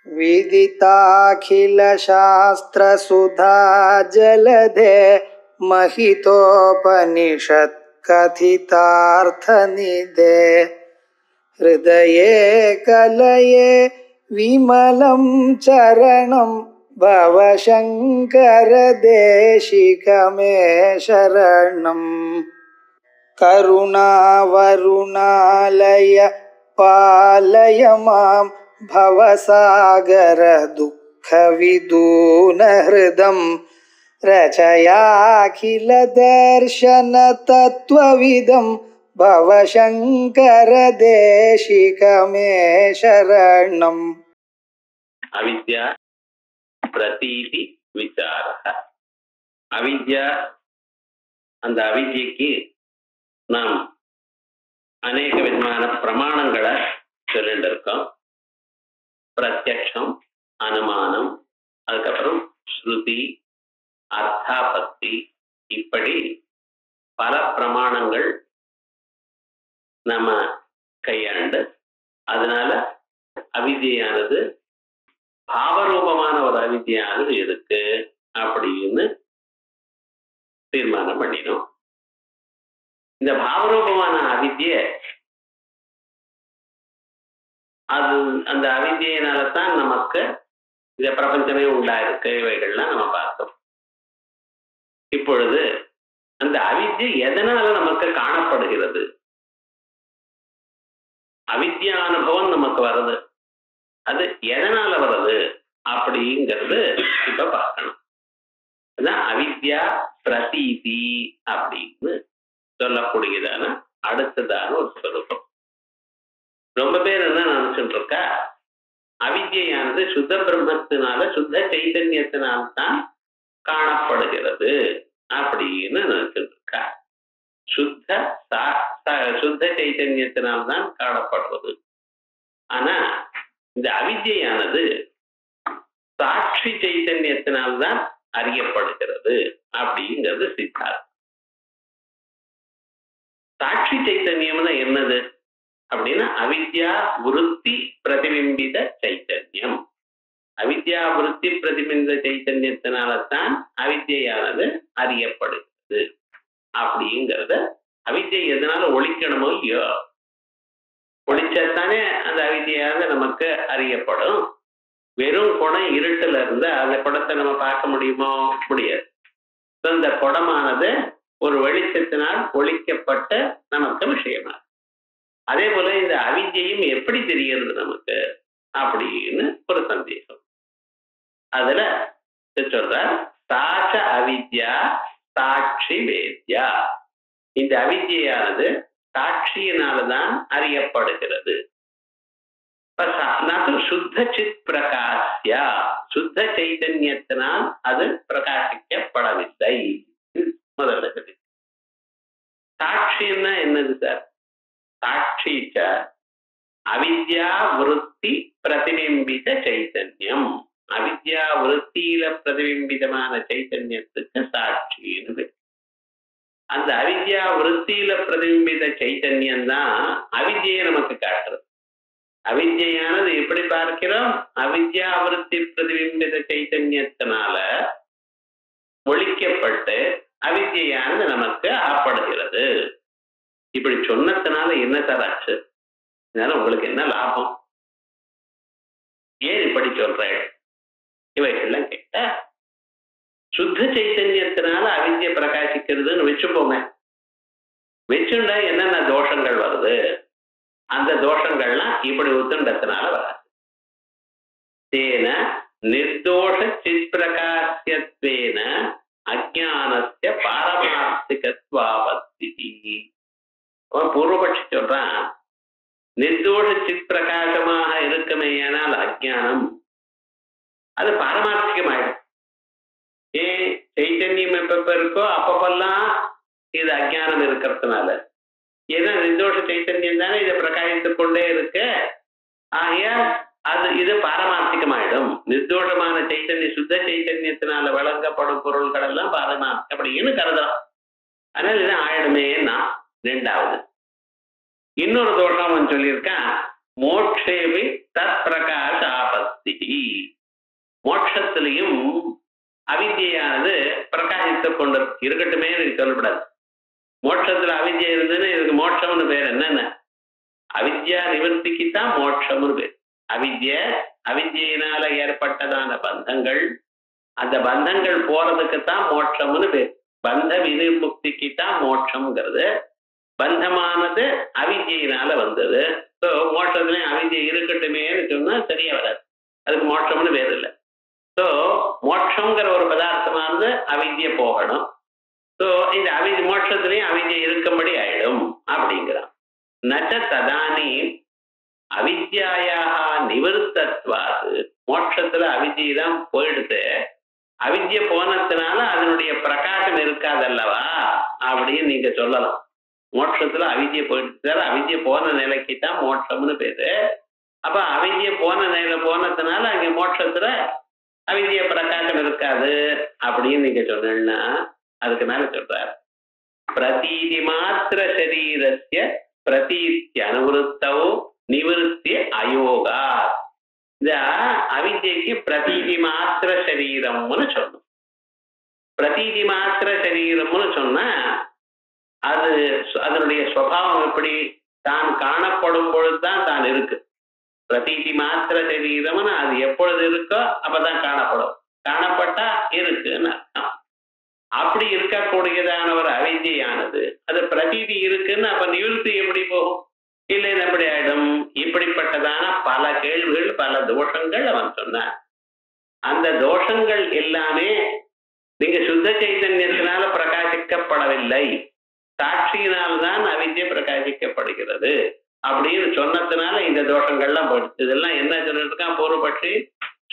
विदिताखिलशास्त्रसुधा जलधे महितोपनिषत् कथितार्थनिधे हृदये कलये विमलं चरणं भवशङ्कर देशिकमे शरणम् करुणावरुणालय पालय मां भवसागर दुःखविदूनहृदं रचयाखिलदर्शनतत्त्वविदं भवशङ्कर देशिकमे शरणम्. अविद्या प्रतीति विचारः. अविद्या அந்த அவித்யைக்கு நாம் அநேக விதமான பிரமாணங்களை சொல்லிட்டு இருக்கோம். பிரத்யக்ஷம், அனுமானம், அதுக்கப்புறம் ஸ்ருதி, அர்த்தாபத்தி, இப்படி பல பிரமாணங்கள் நம்ம கையாண்டு அதனால அவித்யானது பாவரூபமான ஒரு அவித்யானது இருக்கு அப்படின்னு தீர்மானம் பண்ணினோம். இந்த பாவரூபமான அவித்ய அது அந்த அவித்யினால்தான் நமக்கு இந்த பிரபஞ்சமே உண்டாயிருக்கு, இவைகள்லாம் நம்ம பார்த்தோம். இப்பொழுது அந்த அவித்யை எதனால நமக்கு காணப்படுகிறது, அவித்யா அனுபவம் நமக்கு வருது, அது எதனால வருது அப்படிங்கிறது இப்ப பார்க்கணும். அதான் அவித்யா பிரதீதி அப்படின்னு சொல்லக்கூடியதான அடுத்ததான ஒரு ஸ்வரூபம். ரொம்ப பேர் என்ன நினைச்சுட்டு இருக்கா, அவித்யானது சுத்த பிரம்மத்தினால சுத்த சைதன்யத்தினால்தான் காணப்படுகிறது அப்படின்னு நினைச்சுட்டு இருக்கா. சுத்த சைதன்யத்தினால்தான் காணப்படுறது. ஆனா இந்த அவித்யானது சாட்சி சைதன்யத்தினால்தான் அறியப்படுகிறது அப்படிங்கிறது சித்தாந்தம். சாட்சி சைத்தன்யம்னா என்னது அப்படின்னா அவித்யா விருத்தி பிரதிபிம்பித சைத்தன்யம். அவித்யா விருத்தி பிரதிபிம்ப சைத்தன்யத்தினால்தான் அவித்யானது அறியப்படுகிறது அப்படிங்கிறத. அவித்யை எதனால ஒழிக்கணுமோ இல்லையோ, ஒழிச்சாத்தானே அந்த அவித்யானது நமக்கு அறியப்படும். வெறும் குடம் இருட்டுல இருந்து அந்த குடத்தை நம்ம பார்க்க முடியுமோ? முடியாது. அந்த குடமானது ஒரு வெளிச்சத்தினால் ஒழிக்கப்பட்ட நமக்கு விஷயமா. அதே போல இந்த அவித்யையும் எப்படி தெரிகிறது நமக்கு அப்படின்னு ஒரு சந்தேகம். அதுல சொல்ற சாட்ச அவித்யா சாட்சி வேத்யா. இந்த அவித்யானது சாட்சியினால்தான் அறியப்படுகிறது. சுத்த சித் பிரகாசியா, சுத்த சைதன்யத்தினால் அது பிரகாசிக்கப்படவில்லை. முதல்ல சொல்லி சாட்சின்னா என்னது சார்? சாட்சி அவித்யா விருத்தி பிரதிபிம்பித சைத்தன்யம். அவித்யா விருத்தியில பிரதிபிம்பிதமான சைத்தன்யத்துக்கு சாட்சின்னு. அந்த அவித்யா விருத்தியில பிரதிபிம்பித சைத்தன்யம் தான் அவித்யை நமக்கு காட்டுறது. அவித்யானது எப்படி பார்க்கிறோம்? அவித்யா விருத்தி பிரதிபிம்பித சைத்தன்யத்தினால ஒழிக்கப்பட்டு அவித்யானது நமக்கு ஆப்படுகிறது. இப்படி சொன்னதுனால என்ன சார் ஆச்சு? இதனால உங்களுக்கு என்ன லாபம்? ஏன் இப்படி சொல்றேன்? இவைகள்லாம் கேட்ட சுத்த சைத்தன்யத்தினால அவித்யை பிரகாசிக்கிறதுன்னு வச்சுப்போங்க. வச்சுண்டா என்னென்ன தோஷங்கள் வருது? அந்த தோஷங்கள்லாம் இப்படி உத்துண்டத்தினால வராது. தேன நிர்தோஷ சித் பிரகாசியத்வேன அஜ்ஞானஸ்ய பாரமார்த்திகத்வாபத்தி. பூர்வபட்சி சொல்றான், நிர்தோஷ சித் பிரகாசமாக இருக்குமேயானால் அஜ்ஞானம் அது பாரமார்த்திகமாயிடும். ஏன்? சைத்தன்யம் எப்ப இருக்கோ அப்பப்பெல்லாம் இது அஜ்ஞானம் இருக்கிறதுனால. ஏன்னா நிர்தோஷ சைத்தன்யம் தானே இதை பிரகாசித்துக் கொண்டே இருக்கு. ஆகையால் அது இது பாரமார்த்திகமாயிடும். நிர்தோஷமான சைத்தன்ய சுத்த சைத்தன்யத்தினால வழங்கப்படும் பொருள்கள் எல்லாம் பாரமார்த்திகம் அப்படின்னு கருதலாம். அதனால இது ஆயிடுமேன்னா. ரெண்டாவது இன்னொரு தோஷம் அவன் சொல்லியிருக்கான், மோட்சேவி தத் பிரகாச ஆபத்தி. மோட்சத்திலையும் அவித்யானது பிரகாசித்துக் கொண்டு இருக்கட்டுமே சொல்லப்படாது. மோட்சத்துல அவித்யா இருந்ததுன்னு இதுக்கு மோட்சம்னு பேர் என்னென்ன? அவித்யா நிவர்த்திக்குத்தான் மோட்சம்னு பேர். அவித்யினால ஏற்பட்டதான பந்தங்கள், அந்த பந்தங்கள் போறதுக்குத்தான் மோட்சம்னு பேர். பந்த வினிர்முக்திக்குத்தான் மோட்சம்ங்கிறது. பந்தமானது அவித்யினால வந்தது. ஸோ மோட்சத்துலயும் அவித்யை இருக்கட்டுமேன்னு சொன்னா சரியா வராது, அதுக்கு மோட்சம்னு பேர் இல்லை. ஸோ மோட்சங்கிற ஒரு பதார்த்தமானது அவித்யை போகணும். ஸோ இந்த மோட்சத்திலையும் அவித்யை இருக்கும்படி ஆயிடும் அப்படிங்கிறான். நச்ச ததானி அவித்யாயாக நிவர்த்தத்வாது, மோட்சத்துல அவித்யை தான் போயிடுது, அவித்யை போனதுனால அதனுடைய பிரகாசம் இருக்காதல்லவா அப்படின்னு நீங்க சொல்லலாம். மோட்சத்துல அவித்யை போயிடுச்சு, அவித்யை போன நிலைக்கு தான் மோட்சம்னு பேரு. அப்ப அவித்யை போன நிலை போனதுனால அங்க மோட்சத்துல அவித்ய பிரகாசம் இருக்காது அப்படின்னு நீங்க சொன்னா, அதுக்கு மேல சொல்றார் பிரதீதி மாத்திர சரீரஸ்ய பிரதீத்தி அனுவருத்தவோ நிவர்த்தி அயோகா. இந்த அவித்யக்கு பிரதீதி மாத்திர சரீரம்னு சொல்லணும். பிரதீதி மாத்திர சரீரம்னு சொன்னா அது அதனுடைய சுபாவம் எப்படி? தான் காணப்படும் பொழுதுதான் தான் இருக்கு. பிரதீதி மாத்திர சரீரம்னு அது எப்பொழுது இருக்கோ அப்பதான் காணப்படும், காணப்பட்டா இருக்குன்னு அர்த்தம். அப்படி இருக்கக்கூடியதான ஒரு அவித்யானது அது பிரதீதி இருக்குன்னு அப்ப நிவர்த்தி எப்படி போகும்? இல்லை எப்படி ஆயிடும்? இப்படிப்பட்டதான பல கேள்விகள், பல தோஷங்கள் அவன் சொன்னான். அந்த தோஷங்கள் எல்லாமே நீங்க சுத்த சைதன்யத்தினால பிரகாசிக்கப்படவில்லை, சாட்சியினால்தான் அவித்யை பிரகாசிக்கப்படுகிறது அப்படின்னு சொன்னதுனால இந்த தோஷங்கள்லாம் போயிடுச்சு. இதெல்லாம் என்ன சொல்லிட்டு இருக்கான் பூர்வபட்சி?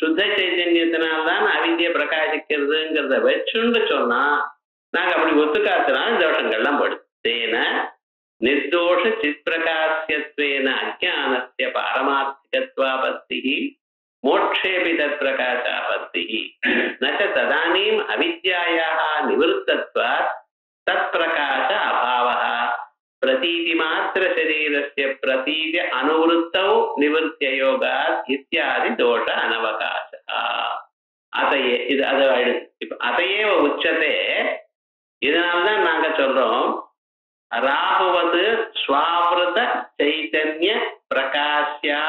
சுத்த சைதன்யத்தினால்தான் அவித்யை பிரகாசிக்கிறதுங்கிறத வச்சுன்னு சொன்னா நாங்க அப்படி ஒத்துக்காத்துனால தோஷங்கள்லாம் போயிடுச்சு. தேன நிர்தோஷ சித் பிரகாசியத்வேன அஜ்ஞானஸ்ய பாரமார்த்திகத்வாபத்திஹி மோட்சேபி தத் பிரகாசாபத்திஹி நச்ச ததானீம் அவித்யாயாஹ நிவர்த்தத்வாத் தத் பிரகாச அபாவஹ பிரதீதி மாத்திர சரீரஸ்ய பிரதீதி அனுவருத்தௌ நிவர்த்தியயோகாத் இத்யாதி தோஷ அனவகாசா. அதையே இது அதை இப்ப அதையே உச்சத்தை. இதனால்தான் நாங்க சொல்றோம் ராகுவது ஸ்வாவிருத சைதன்ய பிரகாஷ்யா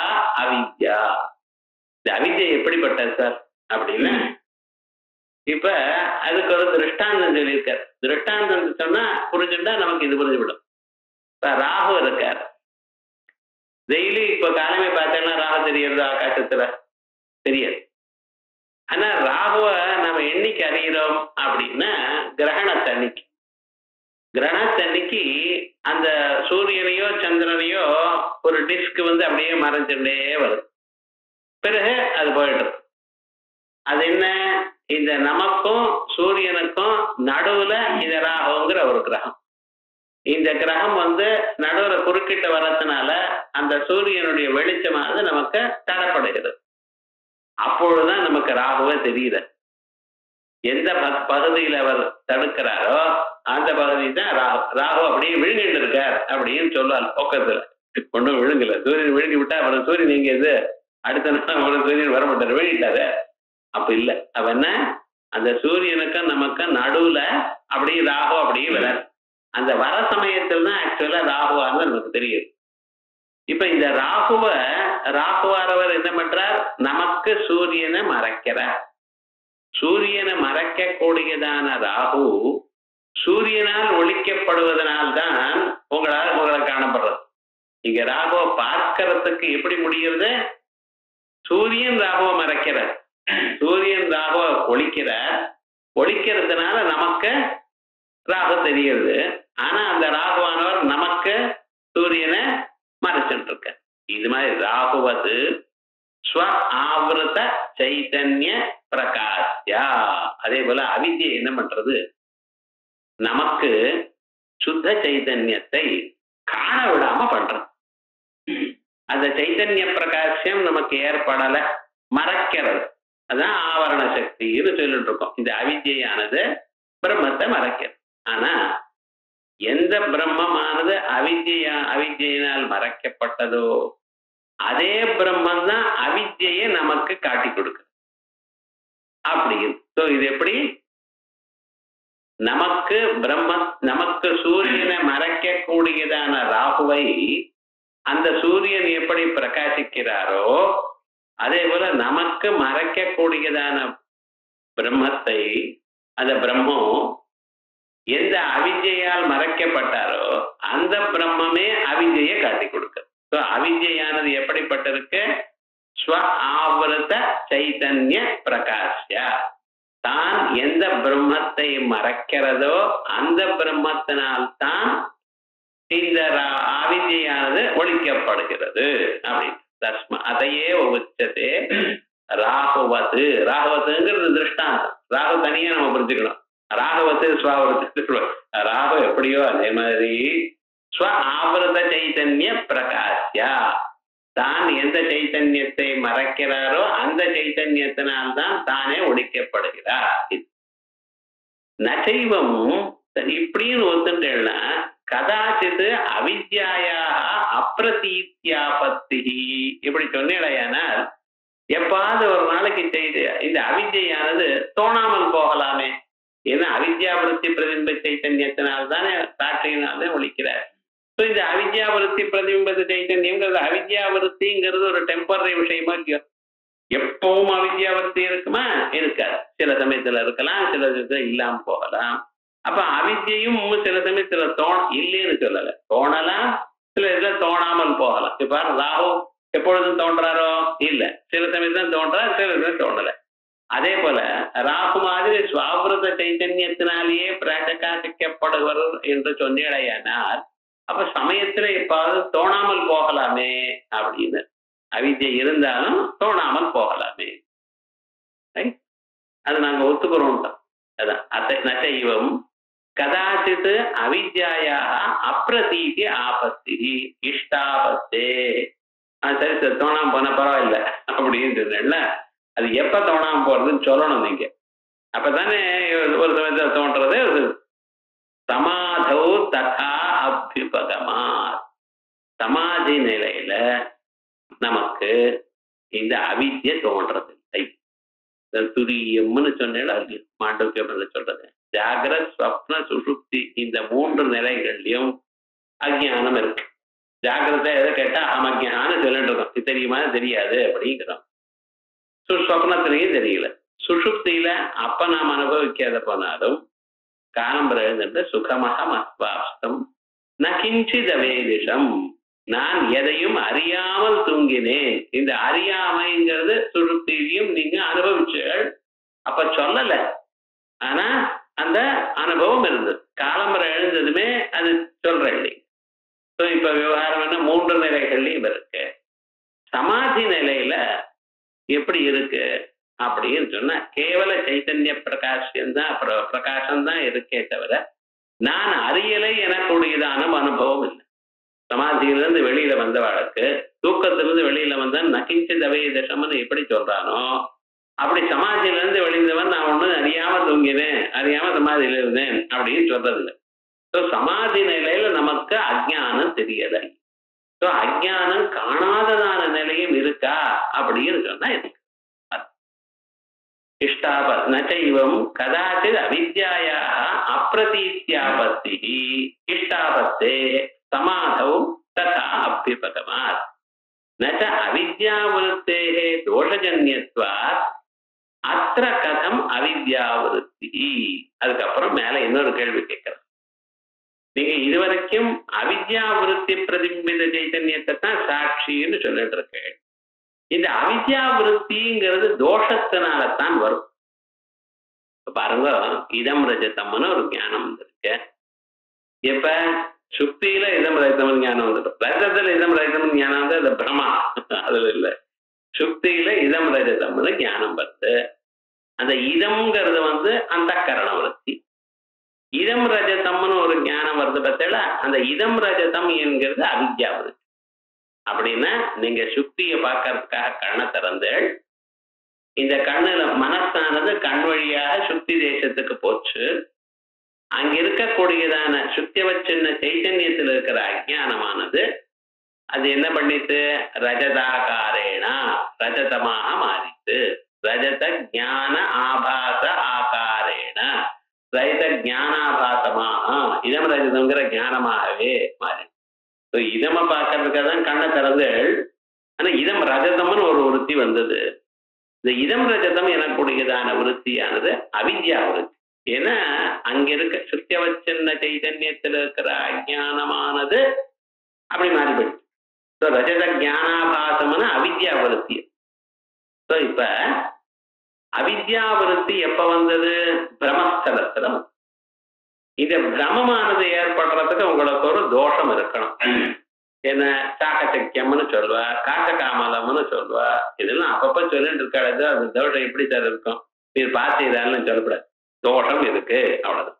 அவித்யா. இந்த அவித்யா எப்படிப்பட்டது சார் அப்படின்னா, இப்ப அதுக்கு ஒரு திருஷ்டாந்தம் சொல்லியிருக்கார். திருஷ்டாந்தம் சொன்னா புரிஞ்சுட்டா நமக்கு இது புரிஞ்சுவிடும். இப்ப ராகு இருக்கார், டெய்லி இப்ப காலமே பார்த்தோம்னா ராகு தெரியுது ஆகாசத்துல தெரியாது. ஆனா ராகுவ நம்ம என்னைக்கு அறிகிறோம் அப்படின்னா கிரகணத்தன்னைக்கு. கிரகணத்தன்னைக்கு அந்த சூரியனையோ சந்திரனையோ ஒரு டிஸ்க் அப்படியே மறைஞ்சுட்டே வருது, பிறகு அது போயிடுது. அது என்ன? இந்த நமக்கும் சூரியனுக்கும் நடுவுல இந்த ராகுங்கிற ஒரு கிரகம். இந்த கிரகம் நடுவுல குறுக்கிட்டு வர்றதுனால அந்த சூரியனுடைய வெளிச்சமானது நமக்கு தடப்படுகிறது. அப்பொழுதுதான் நமக்கு ராகுவே தெரியுது. எந்த பகுதியில் அவர் தடுக்கிறாரோ அந்த பகுதி தான் ராகு. ராகு அப்படியே விழுங்கிட்டு இருக்கார் அப்படின்னு சொல்லுவார் பக்கத்துல. ஒன்றும் விழுங்கல, சூரியன் விழுங்கி விட்டா அப்புறம் சூரியன் இங்க இது அடுத்த நாள் அவ்வளவு சூரியன் வரமாட்டாரு, விழுங்கிட்டாரு. அப்ப இல்ல, அவ என்ன அந்த சூரியனுக்கும் நமக்கு நடுவுல அப்படியே ராகு அப்படியே வர அந்த வர சமயத்தில் தான் ஆக்சுவலா ராகுவான்னு நமக்கு தெரியுது. இப்ப இந்த ராகுவாரவர் என்ன பண்றார்? நமக்கு சூரியனை மறைக்கிறார். சூரியனை மறைக்கக்கூடியதான ராகு சூரியனால் ஒழிக்கப்படுவதனால்தான் உங்களை காணப்படுறது. இங்க ராகுவை பார்க்கறதுக்கு எப்படி முடிகிறது? சூரியன் ராகுவை மறைக்கிறார், சூரியன் ராகுவை ஒழிக்கிறதுனால நமக்கு ராகு தெரிகிறது. ஆனா அந்த ராகுவானவர் நமக்கு சூரியனை மறைச்சுட்டு இருக்க. இது மாதிரி ராகுவது ஸ்வ ஆவிருத சைதன்ய பிரகாஷ்யா. அதே போல அவித்யை என்ன பண்றது? நமக்கு சுத்த சைதன்யத்தை காண விடாம பண்றது. அந்த சைதன்ய பிரகாசியம் நமக்கு ஏற்படல, மறைக்கிறது. அதான் ஆவரண சக்தின்னு சொல்லிட்டு இருக்கோம். இந்த அவித்யானது பிரம்மத்தை மறைக்கிறது. ஆனா எந்த பிரம்மமானது அவித்யினால் மறைக்கப்பட்டதோ அதே பிரம்மம் தான் அவித்யை நமக்கு காட்டி கொடுக்குது. அப்படின்னு. இது எப்படி நமக்கு சூரியனை மறைக்கக்கூடியதான ராகுவை அந்த சூரியன் எப்படி பிரகாசிக்கிறாரோ அதே போல நமக்கு மறைக்கக்கூடியதான பிரம்மத்தை அந்த பிரம்மம் எந்த அவிஜையால் மறைக்கப்பட்டாரோ அந்த பிரம்மமே அவிஜையை காட்டி கொடுக்குது. அவிஜையானது எப்படிப்பட்டிருக்கு? ஸ்வ ஆவருத்த சைதன்ய பிரகாஷ்யா, தான் எந்த பிரம்மத்தை மறைக்கிறதோ அந்த பிரம்மத்தினால்தான் இந்த அவிஜையானது ஒழிக்கப்படுகிறது அப்படின்னு. தஸ்மா அதையே உச்சதே ராகுவத்து. ராகுவத்துங்கிறது திருஷ்டாந்தம். ராகு தனியா நம்ம புரிஞ்சுக்கணும். ராகவத்து ஸ்வாவரத்து, ராகு எப்படியோ அதே மாதிரி ஸ்வ ஆவருத்த சைத்தன்ய பிரகாஷ்யா, தான் எந்த சைத்தன்யத்தை மறைக்கிறாரோ அந்த சைத்தன்யத்தினால்தான் தானே ஒழிக்கப்படுகிறார். நச்சைவம் இப்படின்னு ஒத்துட்டேன்னா கதாச்சித்து அவித்யாயா அப்பிரதீத்யாபத்தி இப்படி சொன்னேடையானால் எப்பாவது ஒரு நாளைக்கு செய்து இந்த அவித்யானது தோணாமல் போகலாமே. ஏன்னா அவித்யாவிருத்தி பிரதிபிம்ப சைத்தன்யத்தினால்தானே சாட்சியினால்தான் ஒழிக்கிறார். இந்த அவித்யாவிருத்தி பிரதிபிம்ப சைத்தன்யங்கிறது அவித்யாவிருத்திங்கிறது ஒரு டெம்பரரி விஷயமா இல்லையோ? எப்பவும் அவித்யாவிருத்தி இருக்குமா? இருக்காது. சில சமயத்துல இருக்கலாம், சில சமயத்துல இல்லாம போகலாம். அப்ப அவித்யையும் சில சமயத்துல இல்லைன்னு சொல்லல, தோணலாம், சில இதுல தோணாமல் போகலாம். இப்ப ராகு எப்பொழுதும் தோன்றாரோ? இல்ல, சில சமயத்துல தோன்றார், சில சமயம் தோணல. அதே போல ராகு மாதிரி சுவாவிரத சைத்தன்யத்தினாலேயே பிரகாசிக்கப்படுவர் என்று சொன்னேடையானால் அப்ப சமயத்துல எப்பாவது தோணாமல் போகலாமே அப்படின்னு. அவித்யை இருந்தாலும் தோணாமல் போகலாமே, அது நாங்க ஒத்துக்கிறோம். அதான் நச்சைவம் கதாச்சித் அவித்யாயா அப்பிரதீதி ஆபத்தி இஷ்டாபத்தே. சரி சார், தோணாம போன பரவாயில்ல அப்படின்னு சொன்னேன்ல, அது எப்ப தோணாம போறதுன்னு சொல்லணும் நீங்க. அப்பதானே ஒரு சமயத்துல தோன்றது. சமாதௌ ததா அபியுபகமா, சமாதி நிலையில நமக்கு இந்த அவித்யை தோன்றதில்லை. துரியம்னு சொன்னா மாண்டவியம் சொல்றது. ஜாகிரத் ஸ்வப்ன சுஷுப்தி இந்த 3 நிலைகள்லயும் அஜ்ஞானம் இருக்கு. ஜாகிரதை எதை கேட்டா அமஜான்னு சொல்லிட்டு இருக்கோம், இது தெரியுமா தெரியாது அப்படிங்கிறோம். சுஸ்வப்னத்திலையும் தெரியல. சுஷுப்தியில அப்ப நாம் அனுபவிக்காத போனாலும் காலம்பர எழுந்துட்டு சுகமகம் அஸ்வாஸ்தம் நகிஞ்சித வேதிஷம், நான் எதையும் அறியாமல் தூங்கினேன். இந்த அறியாமைங்கிறது சுஷுப்தியிலையும் நீங்க அனுபவிச்சீர்கள், அப்ப சொல்லல, ஆனா அந்த அனுபவம் இருந்தது. காலம்பர எழுந்ததுமே அது சொல்றேன். இப்ப விவகாரம் என்ன, 3 நிலைகள்லயும் இருக்கு. சமாதி நிலையில எப்படி இருக்கு அப்படின்னு சொன்னா கேவல சைத்தன்ய பிரகாசம்தான் இருக்கே தவிர நான் அறியலை எனக்குடையதான அனுபவம் இல்லை. சமாதியிலிருந்து வெளியில வந்தவாளுக்கு தூக்கத்திலிருந்து வெளியில வந்த நகிஞ்சித வேதிஷம்னு எப்படி சொல்றானோ அப்படி சமாதியிலிருந்து வெளிந்தவன் நான் ஒண்ணு அறியாம தூங்கினேன், அறியாம சமாதியில இருந்தேன் அப்படின்னு சொல்றது இல்லை. சமாதி நிலையில நமக்கு அஜ்ஞானம் தெரியலை. அஜ்ஞானம் காணாததான நிலையும் இருக்கா அப்படின்னு சொன்னா இருக்கு. நச்சைவம் கதாச்சித் அவித்யாயா அப்பிரதீத்யாபத்தி இஷ்டாபத்தே சமாதௌ ததா அபியுபகமாத் நச்ச அவித்யாவிருத்தேஹ தோஷஜன்யத்வாத் அத்ர கதம் அவித்யாவிருத்தி. அதுக்கப்புறம் மேல இன்னொரு கேள்வி கேட்கிறேன். நீங்க இதுவரைக்கும் அவித்யாவிருத்தி பிரதிபிம்பித சைத்தன்யத்தை தான் சாட்சின்னு சொல்லிட்டு இருக்கு. இந்த அவித்யாவிருத்திங்கிறது தோஷத்தினால்தான் வரும். பாருங்க, இதம் ரஜதம்னு ஒரு ஞானம் வந்திருக்கு. இப்ப சுக்தியில இதம் ரஜதம் ஞானம் வந்துடும். ரஜத்துல இதம் ரஜதம் ஞானம் வந்து அது பிரமா, அதுல இல்ல. சுக்தியில இதம் ரஜதம்னு ஞானம் வருது. அந்த இதம்ங்கிறது வந்து அந்த கரண விருத்தி. இதம் ரஜதம்னு ஒரு ஞானம் வருது பார்த்தா, அந்த இதம் ரஜதம் என்கிறது அவித்யாவிருத்தி. அப்படின்னா நீங்க சுக்தியை பார்க்கறதுக்காக கண்ணை திறந்து இந்த கண்ணுல மனசானது கண் வழியாக சுக்தி தேசத்துக்கு போச்சு. அங்க இருக்கக்கூடியதான சுத்தியவச்சின்ன சைத்தன்யத்தில் இருக்கிற அஜ்ஞானமானது அது என்ன பண்ணிட்டு ரஜதாகாரேனா ரஜதமாக மாறித்து. ரஜத ஞான ஆப ஞானாபாசமாக இதம் ரஜதம்ங்கிற ஞானமாகவே மாறி. இதம பார்க்கறதுக்காக தான் கண்ணை திறந்து, ஆனா இதம் ரஜதம்னு ஒரு விருத்தி வந்தது. இந்த இதம் ரஜதம் எனக்கூடியதான விருத்தியானது அவித்யா விருத்தி. ஏன்னா அங்க இருக்க சுத்தியவச்சன்ன சைதன்யத்தில் இருக்கிற அஜானமானது அப்படி மாறிபடுது. ரஜத ஞானாபாசம்னு அவித்யா விருத்தி. இப்ப அவித்யா விருத்தி எப்ப வந்தது? பிரமஸ்தலத்துல. இந்த பிரமமானது ஏற்படுறதுக்கு உங்களுக்கு ஒரு தோஷம் இருக்கணும். என்ன சாக்கச்சக்கியம்னு சொல்வா, காசகாமலம்னு சொல்வா, இதெல்லாம் அப்பப்ப சொல்லிட்டு இருக்காது. அந்த தோஷம் எப்படி சார் இருக்கும்? நீர் பார்த்தீதான்னு சொல்லக்கூடாது. தோஷம் இருக்கு, அவ்வளவுதான்.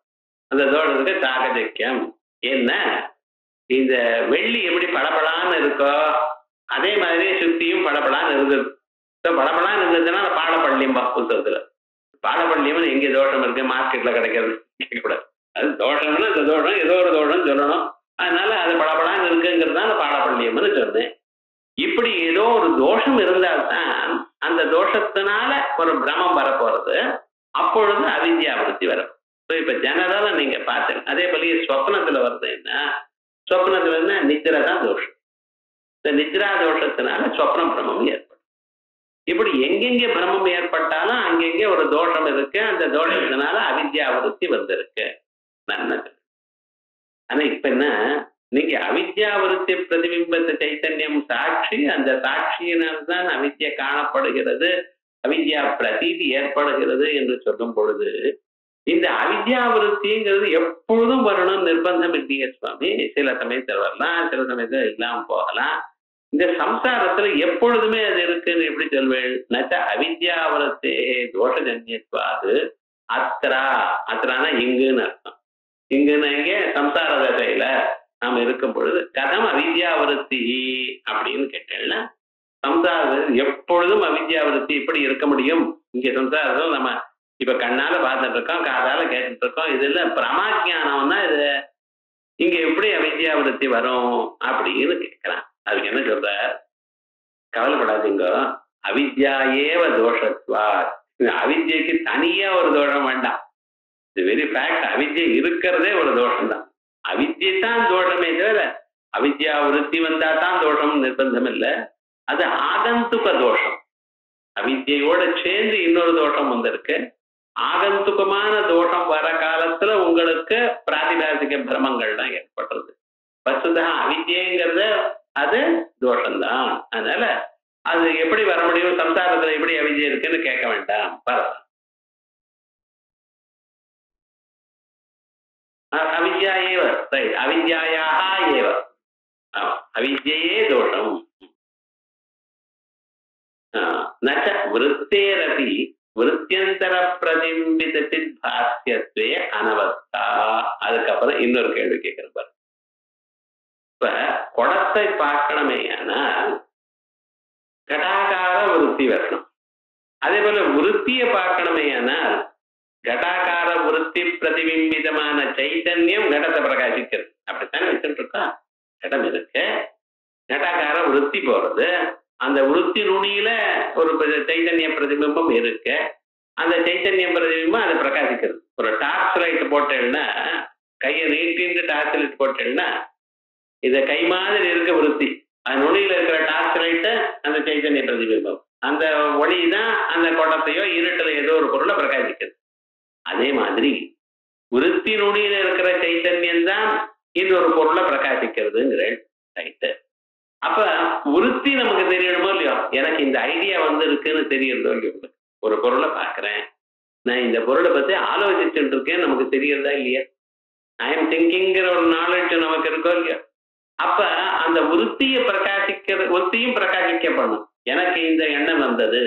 அந்த தோஷத்துக்கு சாக்கச்சக்கியம். என்ன இந்த வெள்ளி எப்படி பளபளான்னு இருக்கோ அதே மாதிரி சுத்தியும் பளபளான்னு இருந்தது. பளபளான்னு இருந்ததுன்னா அந்த பாடப்பள்ளியம்பா புத்தகத்துல. பாடப்பள்ளியம்னு எங்க தோஷம் இருக்கு மார்க்கெட்ல கிடைக்கிறது கேட்கக்கூடாது. அது தோஷம்னா அந்த தோஷம் ஏதோ ஒரு தோஷம் சொல்லணும். அதனால அது பளபளான்னு இருக்குங்கிறது தான் பாடப்பள்ளியம்னு சொன்னேன். இப்படி ஏதோ ஒரு தோஷம் இருந்தால்தான் அந்த தோஷத்தினால ஒரு பிரமம் வரப்போறது. அப்பொழுது அவித்யாவிருத்தி வரும். இப்ப ஜெனரலா நீங்க பார்த்தீங்க. அதே போல சொப்னத்துல வருதுன்னா சொப்னத்துல என்ன நித்ரா தான் தோஷம். இந்த நித்ரா தோஷத்தினால சொப்னம் பிரமம் ஏற்படும். இப்படி எங்கெங்க பிரமம் ஏற்பட்டாலும் அங்கெங்கே ஒரு தோஷம் இருக்கு. அந்த தோஷத்தினால அவித்யாவிருத்தி வந்திருக்கு. நல்லது. ஆனா இப்ப என்ன, நீங்க அவித்யாவிருத்தி பிரதிபிம்பத்த சைத்தன்யம் சாட்சி, அந்த சாட்சியினால்தான் அவித்யா காணப்படுகிறது, அவித்யா பிரதீதி ஏற்படுகிறது என்று சொல்லும் பொழுது இந்த அவித்யாவிருத்திங்கிறது எப்பொழுதும் வரணும் நிர்பந்தம் இல்லையே சுவாமி. சில சமயத்தில் வரலாம், சில சமயத்தில் இல்லாம போகலாம். இந்த சம்சாரத்துல எப்பொழுதுமே அது இருக்குன்னு எப்படி சொல்வேன்? நச்ச அவித்யாவிருத்தே தோஷஜன்யத்வாது அத்ரா. அத்ரானா இங்குன்னு அர்த்தம். இங்குன்னு இங்கே சம்சார தசையில நாம இருக்கும் பொழுது கதம் அவித்யாவிருத்தி அப்படின்னு கேட்டேன்னா, சம்சாரம் எப்பொழுதும் அவித்யாவிருத்தி எப்படி இருக்க முடியும்? இங்க சம்சாரத்தில் நம்ம இப்ப கண்ணால பார்த்துட்டு இருக்கோம், காதால கேட்டுட்டு இருக்கோம். இதுல பிரமாஜானம்னா இது இங்க எப்படி அவித்யாவிருத்தி வரும் அப்படின்னு கேட்கலாம். அதுக்கு என்ன சொல்ற? கவலைப்படாதீங்க, அவித்யாயேவ தோஷத்வா. அவித்யக்கு தனியா ஒரு தோஷம் வேண்டாம். இது வெரி ஃபேக்ட். அவித்யை இருக்கிறதே ஒரு தோஷம் தான். அவித்யை தான் தோஷமே தவிர அவித்யா விருத்தி வந்தா தான் தோஷம் நிர்பந்தம் இல்லை. அது ஆகந்துக தோஷம். அவித்யோட சேர்ந்து இன்னொரு தோஷம் வந்திருக்கு. ஆகந்துகமான தோஷம் வர காலத்துல உங்களுக்கு பிராதிபாசிக பிரமங்கள்லாம் ஏற்படுறது. வசுதான் அவித்யங்கிறத அது தோஷம்தான். அதனால அது எப்படி வர முடியும்? சம்சாரத்துல எப்படி அவித்யை இருக்குன்னு கேட்க வேண்டாம். பரவாயில்ல. அவித்யா ஏவ, ரைட், அவித்யாயாக ஏவ. அவித்யே தோஷம். நச்ச விருத்தேரபி விருத்தியந்தர பிரதிபித சித்பாஸ்யத்வே அனவஸ்தா. அதுக்கப்புறம் இன்னொரு கேள்வி கேட்கிற பாரு. இப்ப குடத்தை பார்க்கணுமே ஆனால் கடாகார விருத்தி வரணும். அதே போல விருத்தியை பார்க்கணுமே ஆனால் கடாகார விருத்தி பிரதிபிம்பிதமான சைத்தன்யம் கடத்தை பிரகாசிக்கிறது. அப்படித்தானே வச்சுட்டு இருக்கோம். கடம் இருக்கு, கடாகார விருத்தி போறது, அந்த விருத்தி நுனியில ஒரு சைத்தன்ய பிரதிபிம்பம் இருக்கு. அந்த சைத்தன்ய பிரதிபிம்பம் அதை பிரகாசிக்கிறது. ஒரு டார்ச் லைட் போட்டேன்னா, கையை நீட்டிட்டு டார்ச் லைட் போட்டேன்னா இதை கை மாதிரி இருக்க விருத்தி, அது நுனியில இருக்கிற டார்ச் லைட்டு அந்த சைத்தன்ய பிரதிபிம்பம். அந்த ஒளி தான் அந்த குடத்தையோ இருட்டுல ஏதோ ஒரு பொருளை பிரகாசிக்கிறது. அதே மாதிரி விருத்தி நுனியில இருக்கிற சைத்தன்யம் தான் இன்னொரு பொருளை பிரகாசிக்கிறதுங்கிற ரைட்டு. அப்ப விருத்தி நமக்கு தெரியணுமோ இல்லையோ? எனக்கு இந்த ஐடியா வந்து இருக்குன்னு தெரியறதோ இல்லையோ? ஒரு பொருளை பார்க்கிறேன், நான் இந்த பொருளை பத்தி ஆலோசிச்சுட்டு இருக்கேன், நமக்கு தெரியறதா இல்லையா? ஐ எம் திங்கிங்கிற ஒரு நாலேஜ் நமக்கு இருக்கோ இல்லையா? அப்ப அந்த விருத்தியை விருத்தியும் பிரகாசிக்கப்படணும். எனக்கு இந்த எண்ணம் வந்தது,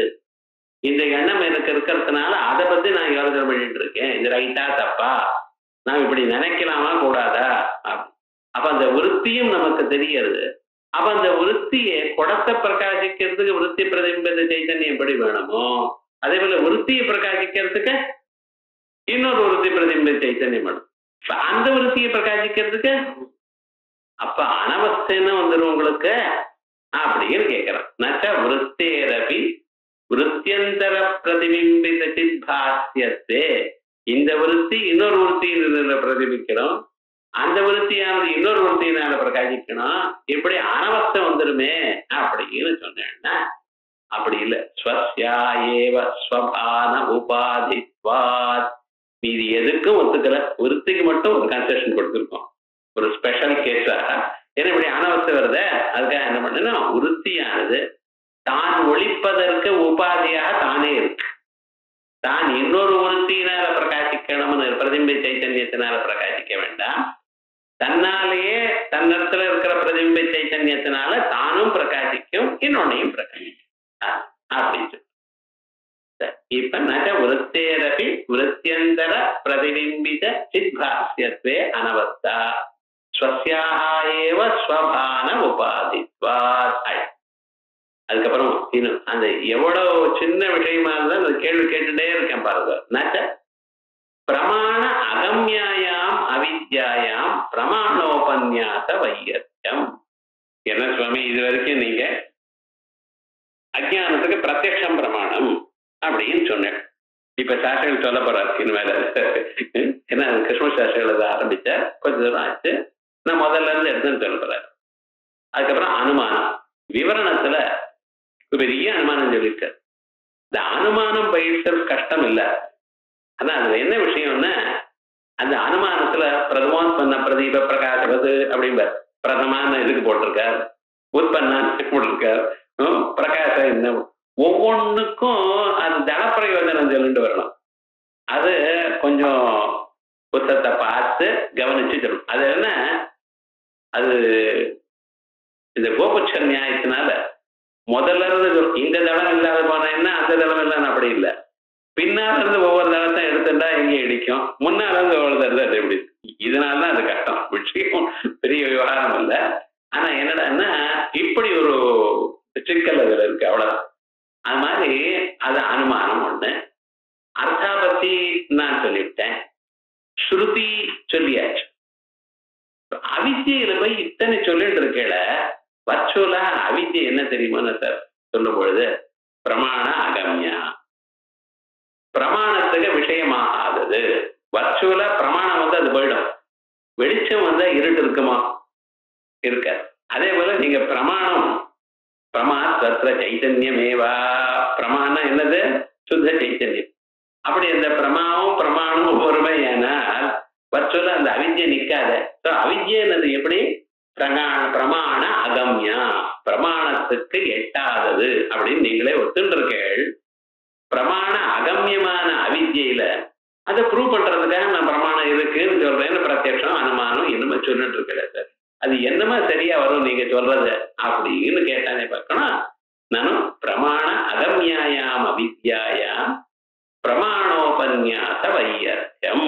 இந்த எண்ணம் எனக்கு இருக்கிறதுனால அதை பத்தி நான் யோசனை பண்ணிட்டு இருக்கேன், இது ரைட்டா தப்பா, நான் இப்படி நினைக்கலாமா கூடாதா? அப்ப அந்த விருத்தியும் நமக்கு தெரிகிறது. அப்ப அந்த விருத்தியை குடத்தை பிரகாசிக்கிறதுக்கு விருத்தி பிரதிபிம்பத சைத்தன்யம் எப்படி வேணுமோ, அதே போல விருத்தியை பிரகாசிக்கிறதுக்கு இன்னொரு விருத்தி பிரதிபிம்ப சைத்தன்யம் வேணும். அந்த விருத்தியை பிரகாசிக்கிறதுக்கு அப்ப அனவஸ்தைன்னு வந்துடும் உங்களுக்கு அப்படின்னு கேட்கிறேன். நச்ச விருத்தேரபி விருத்தியந்தர பிரதிபிம்பித சித்பாஸ்யத்தே இந்த விருத்தி இன்னொரு விருத்தியில பிரதிபிக்கணும், அந்த விருத்தியானது இன்னொரு விருத்தியினால பிரகாசிக்கணும். இப்படி அனவஸ்தை வந்துருமே அப்படின்னு சொன்னேன்னா அப்படி இல்லை. ஸ்வஸ்யா ஏவ ஸ்வபான உபாதித்வாத். மீதி எதுக்கும் ஒத்துக்கல, விருத்திக்கு மட்டும் ஒரு கன்செஷன் கொடுத்துருக்கோம், ஒரு ஸ்பெஷல் கேஸா. ஏன்னா இப்படி அனவஸ்தை வருத, அதுக்காக என்ன பண்ணுன்னா விருத்தியானது தான் ஒழிப்பதற்கு உபாதியாக தானே இருக்கு. தான் இன்னொரு விருத்தியினால பிரகாசிக்கணும்னு பிரதிபிம்ப சைத்தன்யத்தினால பிரகாசிக்க வேண்டாம், தன்னாலேயே தன்னிடத்துல இருக்கிற பிரதிபிம்ப சைத்தன்யத்தினால தானும் பிரகாசிக்கும், இன்னொன்னையும் பிரகாசிக்கும் அப்படின்னு. இப்ப நக விருத்தேரபி விருத்தியந்தர பிரதிபிம்பித சித்பாஸ்யத்வே அனவஸ்தா ஸ்வஸ்யாஹ ஏவ ஸ்வபான உபாதித்வாத். அதுக்கப்புறம் இன்னும் அந்த எவ்வளவு சின்ன விஷயமா இருந்தா அந்த கேள்வி கேட்டுட்டே இருக்கேன் பாருங்க. நச்ச பிரமாண அகம்யாயாம் அவித்யாயாம் பிரமாணோபன்யாச வையத்தியம். என்ன சுவாமி இது வரைக்கும் நீங்க அஜ்ஞானத்துக்கு பிரத்யக்ஷம் பிரமாணம் அப்படின்னு சொன்னேன். இப்ப சாஸ்திரங்கள் சொல்ல போறாரு இனிமேல. ஏன்னா கிருஷ்ண சாஸ்திரங்களை ஆரம்பிச்ச கொஞ்ச தூரம் ஆச்சு, நான் முதல்ல இருந்து எடுத்துன்னு சொல்ல போறாரு. அதுக்கப்புறம் அனுமானம் விவரணத்துல பெரிய அனுமானம் சொல்லியிருக்காரு. இந்த அனுமானம் பயிற்சல் கஷ்டம் இல்லை, ஆனா அதுல என்ன விஷயம்னா அந்த அனுமானத்துல பிரதமோன் பண்ண பிரதீப பிரகாசவது அப்படிம்பார். பிரதமான இதுக்கு போட்டிருக்கார், உற்பத்தி போட்டிருக்கார், பிரகாசம் என்ன ஒவ்வொன்றுக்கும் அது தனப்பிரயோஜனம் சொல்லிட்டு வரணும். அது கொஞ்சம் புத்தகத்தை பார்த்து கவனிச்சு சொல்லணும். அது என்ன, அது இந்த கோபுட்ச நியாயத்தினால முதல்ல இருந்து இந்த தளம் இல்லாத போனா என்ன, அந்த தளம் இல்லைன்னு அப்படி இல்லை. பின்னால இருந்து ஒவ்வொரு தளத்தை எடுத்துட்டா எங்க இடிக்கும், முன்னால இருந்து ஒவ்வொரு தளத்தை அது எப்படி. இதனாலதான் அது கஷ்டம், விஷயம் பெரிய விவகாரம் இல்லை. ஆனா என்னடான்னா இப்படி ஒரு சிக்கல் அதுல இருக்கு, அவ்வளவுதான். அது மாதிரி அது அனுமானம் ஒண்ணு. அர்த்தாபத்தி நான் சொல்லிவிட்டேன், ஸ்ருதி சொல்லியாச்சு. அவித்யில போய் இத்தனை சொல்லிட்டு இருக்கல, வர்ச்சுவலா அவித்யை என்ன தெரியுமா சார் சொல்லும் பொழுது பிரமாண அகம்யா, பிரமாணத்துக்கு விஷயமாகாதது. வர்ச்சுவலா பிரமாணம் வந்து அது போயிடும், வெளிச்சம் வந்தா இருட்டு இருக்குமா, இருக்க. அதே போல நீங்க பிரமாணம் பிரமாத்வத்ர சைத்தன்யமேவா, பிரமாணம் என்னது சுத்த சைத்தன்யம். அப்படி அந்த பிரமாணமும் ஒருமை, ஏனால் வர்ச்சுவலா அந்த அவித்யை நிற்காத. அவித்யது எப்படி பிரமாண அகம்யா, பிரமாணத்துக்கு எட்டாதது அப்படின்னு நீங்களே ஒத்துருக்கீள். பிரமாண அகம்யமான அவித்யில அதை ப்ரூவ் பண்றதுக்காக நான் பிரமாணம் இருக்குன்னு சொல்றேன்னு பிரத்யக்ஷம் அனுமானம் இன்னுமே சொல்லிட்டு இருக்கல சார். அது என்னமா சரியா வரும் நீங்க சொல்றது அப்படின்னு கேட்டானே பார்க்கணும். நானும் பிரமாண அகம்யாயாம் அவித்யாயாம் பிரமாணோபன்யாச வையர்த்தியம்.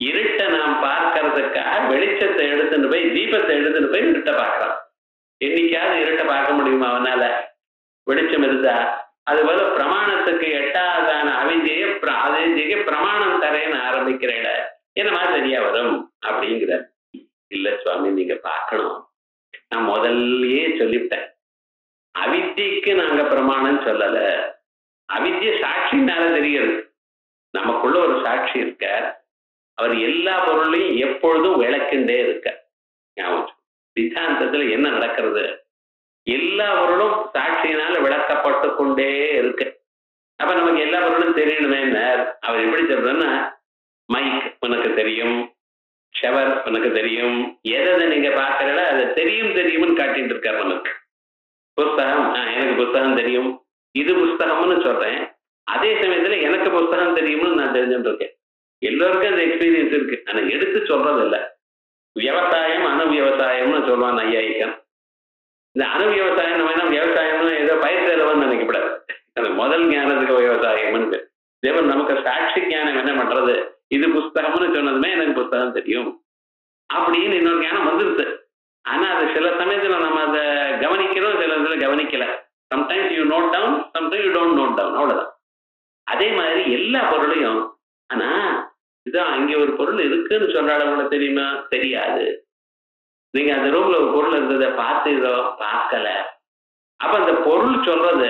இருட்டை நாம் பார்க்கறதுக்காக வெளிச்சத்தை எடுத்துட்டு போய் தீபத்தை எடுத்துட்டு போய் இருட்டை பார்க்கலாம். என்னைக்காவது இருட்டை பார்க்க முடியுமா அவனால? வெளிச்சம் இருந்தா. அதுபோல பிரமாணத்துக்கு எட்டாவதான அவித்யை பிரமாணம் தரேன்னு ஆரம்பிக்கிறேன், என்னமா சரியா வரும் அப்படிங்கிற. இல்ல சுவாமி நீங்க பார்க்கணும், நான் முதல்லயே சொல்லிவிட்டேன், அவித்யக்கு நாங்க பிரமாணம் சொல்லல. அவித்ய சாட்சினால தெரிகிறது. நமக்குள்ள ஒரு சாட்சி இருக்க, அவர் எல்லா பொருளையும் எப்பொழுதும் விளக்கின்றே இருக்க. சித்தாந்தத்துல என்ன நடக்கிறது, எல்லா பொருளும் சாட்சியினால விளக்கப்பட்டு கொண்டே இருக்கு. அப்ப நமக்கு எல்லா பொருளும் தெரியணுமே. அவர் எப்படி சொல்றன்னா, மைக் உனக்கு தெரியும், ஷவர் உனக்கு தெரியும், எதை நீங்க பார்க்கறல அதை தெரியும்னு காட்டிட்டு இருக்காரு நமக்கு. புஸ்தகம், எனக்கு புஸ்தகம் தெரியும், இது புஸ்தகம்னு சொல்றேன், அதே சமயத்துல எனக்கு புஸ்தகம் தெரியும்னு நான் தெரிஞ்சுட்டு இருக்கேன். எல்லோருக்கும் அந்த எக்ஸ்பீரியன்ஸ் இருக்கு, ஆனா எடுத்து சொல்றது இல்லை. விவசாயம் அணு விவசாயம்னு சொல்லுவான் ஐயாயிக்கம். இந்த அணு விவசாயம் நம்ம விவசாயம்னு ஏதோ பயிர் தேர்வன்னு நினைக்கப்படாது, அது முதல் ஞானத்துக்கு விவசாயம்னு. தேவன் நமக்கு சாட்சி ஞானம் என்ன பண்றது, இது புஸ்தகம்னு சொன்னதுமே எனக்கு புஸ்தகம் தெரியும் அப்படின்னு இன்னொரு ஞானம் வந்துருது. ஆனா அது சில சமயத்துல நம்ம அதை கவனிக்கிறோம், சில இதுல கவனிக்கல. Sometimes you note down, sometimes you don't note down, அவ்வளவுதான். அதே மாதிரி எல்லா பொருளையும், ஆனா இதுதான் இங்க ஒரு பொருள் இருக்குன்னு சொல்றாலும் கூட தெரியுமா, தெரியாது. நீங்க அந்த ரூம்ல ஒரு பொருள் இருந்ததை பார்த்ததோ பார்க்கல, அப்ப அந்த பொருள் சொல்றது,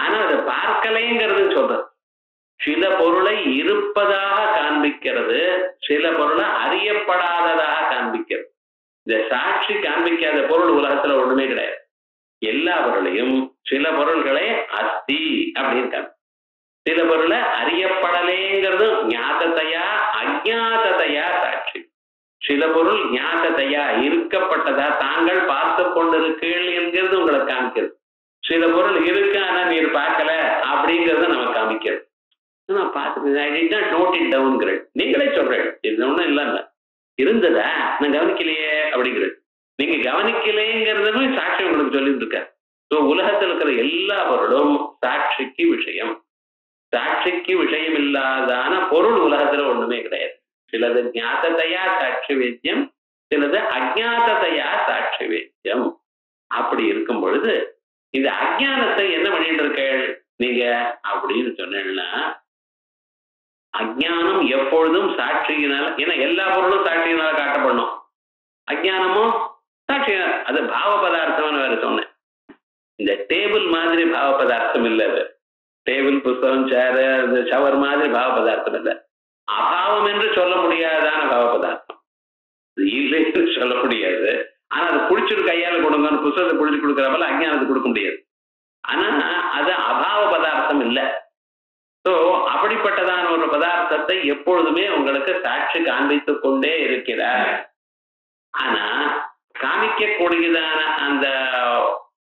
ஆனா அதை பார்க்கலைங்கிறது சொல்றது. சில பொருளை இருப்பதாக காண்பிக்கிறது, சில பொருளை அறியப்படாததாக காண்பிக்கிறது. இந்த சாட்சி காண்பிக்காத பொருள் உலகத்துல ஒண்ணுமே கிடையாது. எல்லா பொருளையும் சில பொருள்களை அஸ்தி அப்படின்னு, சில பொருளை அறியப்படலேங்கிறது ஞாதத்தையா அஜாதத்தையா சாட்சி. சில பொருள் ஞாதத்தையா இருக்கப்பட்டதா தாங்கள் பார்த்து கொண்டிருக்கீள் என்கிறது உங்களை காமிக்கிறது. சில பொருள் இருக்கு ஆனா நீர் பார்க்கல அப்படிங்கறத நம்ம காமிக்கிறது. நான் பார்த்துட்டு நோட் இட் டவுன்ங்கிறது நீங்களே சொல்றேன். இது ஒண்ணும் இல்லைல்ல, இருந்ததா நான் கவனிக்கலையே அப்படிங்கிறது. நீங்க கவனிக்கலைங்கிறதுமே சாட்சி உங்களுக்கு சொல்லிட்டு இருக்க. ஸோ உலகத்தில் இருக்கிற எல்லா பொருளும் சாட்சிக்கு விஷயம். சாட்சிக்கு விஷயம் இல்லாதான பொருள் உலகத்துல ஒண்ணுமே கிடையாது. சிலது ஞாதத்தையா சாட்சி வேத்தியம், சிலது அஜாதத்தையா சாட்சி வேத்தியம். அப்படி இருக்கும் பொழுது இந்த அஜானத்தை என்ன பண்ணிட்டு இருக்க நீங்க அப்படின்னு சொன்னா, அஜானம் எப்பொழுதும் சாட்சியினால, ஏன்னா எல்லா பொருளும் சாட்சியினால காட்டப்படணும். அஜானமும் சாட்சியினால, அது பாவ பதார்த்தம்னு வேற சொன்னேன். இந்த டேபிள் மாதிரி பாவ பதார்த்தம் இல்லை. அது டேபிள், புத்தகம், சேரு, ஷவர் மாதிரி பாவ பதார்த்தம் இல்லை. அபாவம் என்று சொல்ல முடியாதான பாவ பதார்த்தம், இல்லை என்று சொல்ல முடியாது. ஆனா அது பிடிச்சிட்டு கையால கொடுங்கன்னு புத்தகத்தை பிடிச்சி கொடுக்குறப்பல அஜானத்தை கொடுக்க முடியாது. ஆனா அது அபாவ பதார்த்தம் இல்லை. ஸோ அப்படிப்பட்டதான ஒரு பதார்த்தத்தை எப்பொழுதுமே உங்களுக்கு சாட்சி காண்பித்துக் கொண்டே இருக்கிறார். ஆனா காமிக்கக்கூடியதான அந்த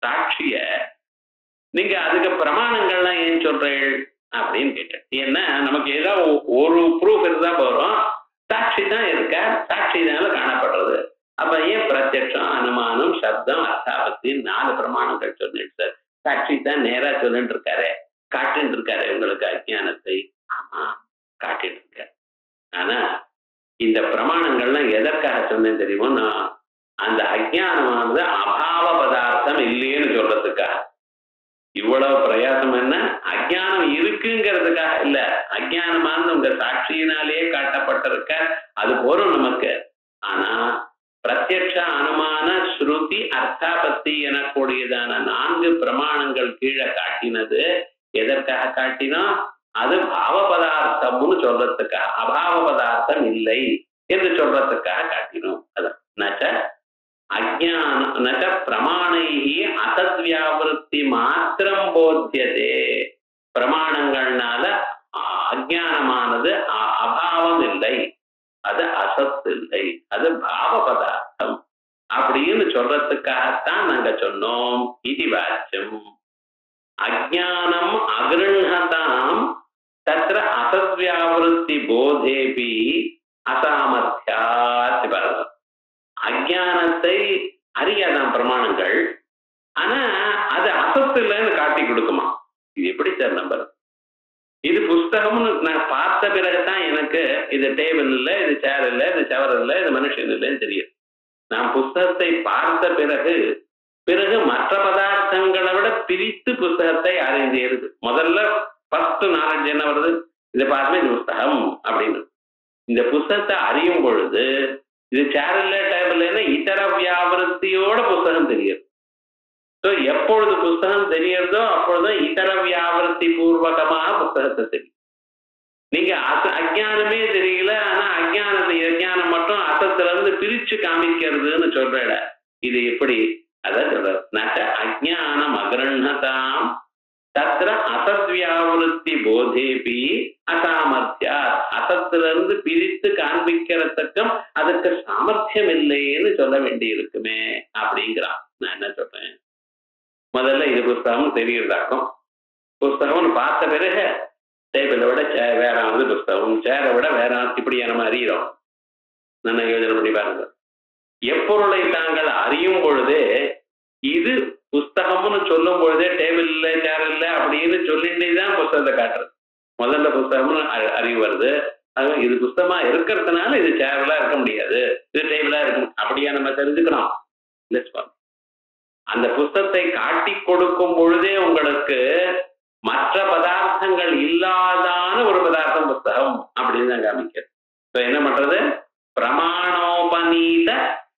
சாட்சிய நீங்க அதுக்கு பிரமாணங்கள்லாம் ஏன் சொல்றீள் அப்படின்னு கேட்டேன். ஏன்னா நமக்கு ஏதோ ஒரு ப்ரூஃப் இருந்தா போறோம், சாட்சி தான் இருக்க, சாட்சியினால காணப்படுறது. அப்ப ஏன் பிரத்யட்சம், அனுமானம், சப்தம், அர்த்தாபத்தி 4 பிரமாணங்கள் சொல்லிட்டு சார் சாட்சி தான் நேரா சொல்லிட்டு இருக்காரு, காட்டிட்டு இருக்காரு உங்களுக்கு அஜ்ஞானத்தை. ஆமா காட்டிட்டு இருக்காரு. ஆனா இந்த பிரமாணங்கள்லாம் எதற்காக சொன்னேன் தெரியுமோ, நான் அந்த அஜ்ஞானமானது அபாவ பதார்த்தம் இல்லையேன்னு சொல்றதுக்காக. இவ்வளவு பிரயாசம் என்ன, அஜ்ஞானம் இருக்குங்கிறதுக்காக இல்ல, அஜ்ஞானமானது உங்க சாட்சியினாலேயே காட்டப்பட்டிருக்க, அது போறோம் நமக்கு. ஆனா பிரத்யட்ச, அனுமான, ஸ்ருதி, அர்த்தாபத்தி எனக்கூடியதான 4 பிரமாணங்கள் கீழே காட்டினது எதற்காக காட்டினோம், அது பாவ பதார்த்தம்னு சொல்றதுக்காக, அபாவ பதார்த்தம் இல்லை என்று சொல்றதுக்காக காட்டினோம். அதான் நச்ச அஜ்ஞான நச்ச பிரமாணைஹி அசத்வியாவிருத்தி மாத்திரம் போத்தியதே. பிரமாணங்கள்னால அஜ்ஞானமானது அபாவம் இல்லை, அது அசத்து இல்லை, அது பாவ பதார்த்தம் அப்படின்னு சொல்றதுக்காகத்தான் நாங்க சொன்னோம். இது வாச்சியம் அஜ்ஞானம் அகிருஹதாம் தத்ர அசத்வியாவிருத்தி போதேபி அசாமர்த்தியாத். அஜ்ஞானத்தை அறியாதான் பிரமாணங்கள், ஆனா அது அசத்து இல்லைன்னு காட்டி கொடுக்குமா. இது எப்படி சார் நம்புறது? இது புஸ்தகம்னு நான் பார்த்த பிறகுதான் எனக்கு இது டேபிள் இல்லை, இது சேர் இல்லை, இது சவர் இல்லை, இது மனுஷன் இல்லைன்னு தெரியும். நான் புஸ்தகத்தை பார்த்த பிறகு மற்ற பதார்த்தங்களை விட பிரித்து புஸ்தகத்தை அறிந்தேருது. முதல்ல ஃபர்ஸ்ட் நாலேஜ் என்ன வருது, இதை பார்த்து இது புஸ்தகம் அப்படின்னு. இந்த புஸ்தகத்தை அறியும் பொழுது இது சேர் இல்லை, டேபிள் இல்லை, இதர வியாவிருத்தியோட புஸ்தகம் தெரியுது. ஸோ எப்பொழுது புஸ்தகம் தெரியறதோ அப்பொழுதும் இதர வியாவிருத்தி பூர்வகமாக புஸ்தகத்தை தெரியும். நீங்க அஜ்ஞானமே தெரியல, ஆனா அஜ்ஞானம் மட்டும் அசத்துல இருந்து பிரிச்சு காமிக்கிறதுன்னு சொல்ற. இது எப்படி அதான் சொல்ற, அஜ்ஞானம் அகிருஹதாம் தத்ர அசத்வியாவிருத்தி போதேபி அசாமர்த்தியா. அசத்துல இருந்து பிரித்து காண்பிக்கிறதுக்கும் அதுக்கு சாமர்த்தியம் இல்லைன்னு சொல்ல வேண்டி இருக்குமே அப்படிங்கிறான். நான் என்ன சொல்றேன், முதல்ல இது புஸ்தகம் தெரியுறதாக்கும், புஸ்தகம்னு பார்த்த பிறகு டேபிளை விட வேறானது புஸ்தகம், சேரை விட வேற இப்படியா நம்ம அறிகிறோம். நல்லா யோஜனை பண்ணி பாருங்க. எப்பொருளை தாங்கள் அறியும் பொழுதே இது புஸ்தகம்னு சொல்லும் பொழுதே டேபிள் இல்லை, சேர் இல்லை அப்படின்னு சொல்லிட்டே தான் புஸ்தகத்தை காட்டுறது. முதல்ல புஸ்தகம்னு அறிவு வருது, அது இது புஸ்தகமா இருக்கிறதுனால இது சேர்லாம் இருக்க முடியாது, இது டேபிளா இருக்கும் அப்படியா நம்ம தெரிஞ்சுக்கிறோம். அந்த புஸ்தகத்தை காட்டி கொடுக்கும் பொழுதே உங்களுக்கு மற்ற பதார்த்தங்கள் இல்லாதான ஒரு பதார்த்தம் புஸ்தகம் அப்படின்னு தான் காமிக்கிறது. என்ன பண்றது, பிரமாணோபநீத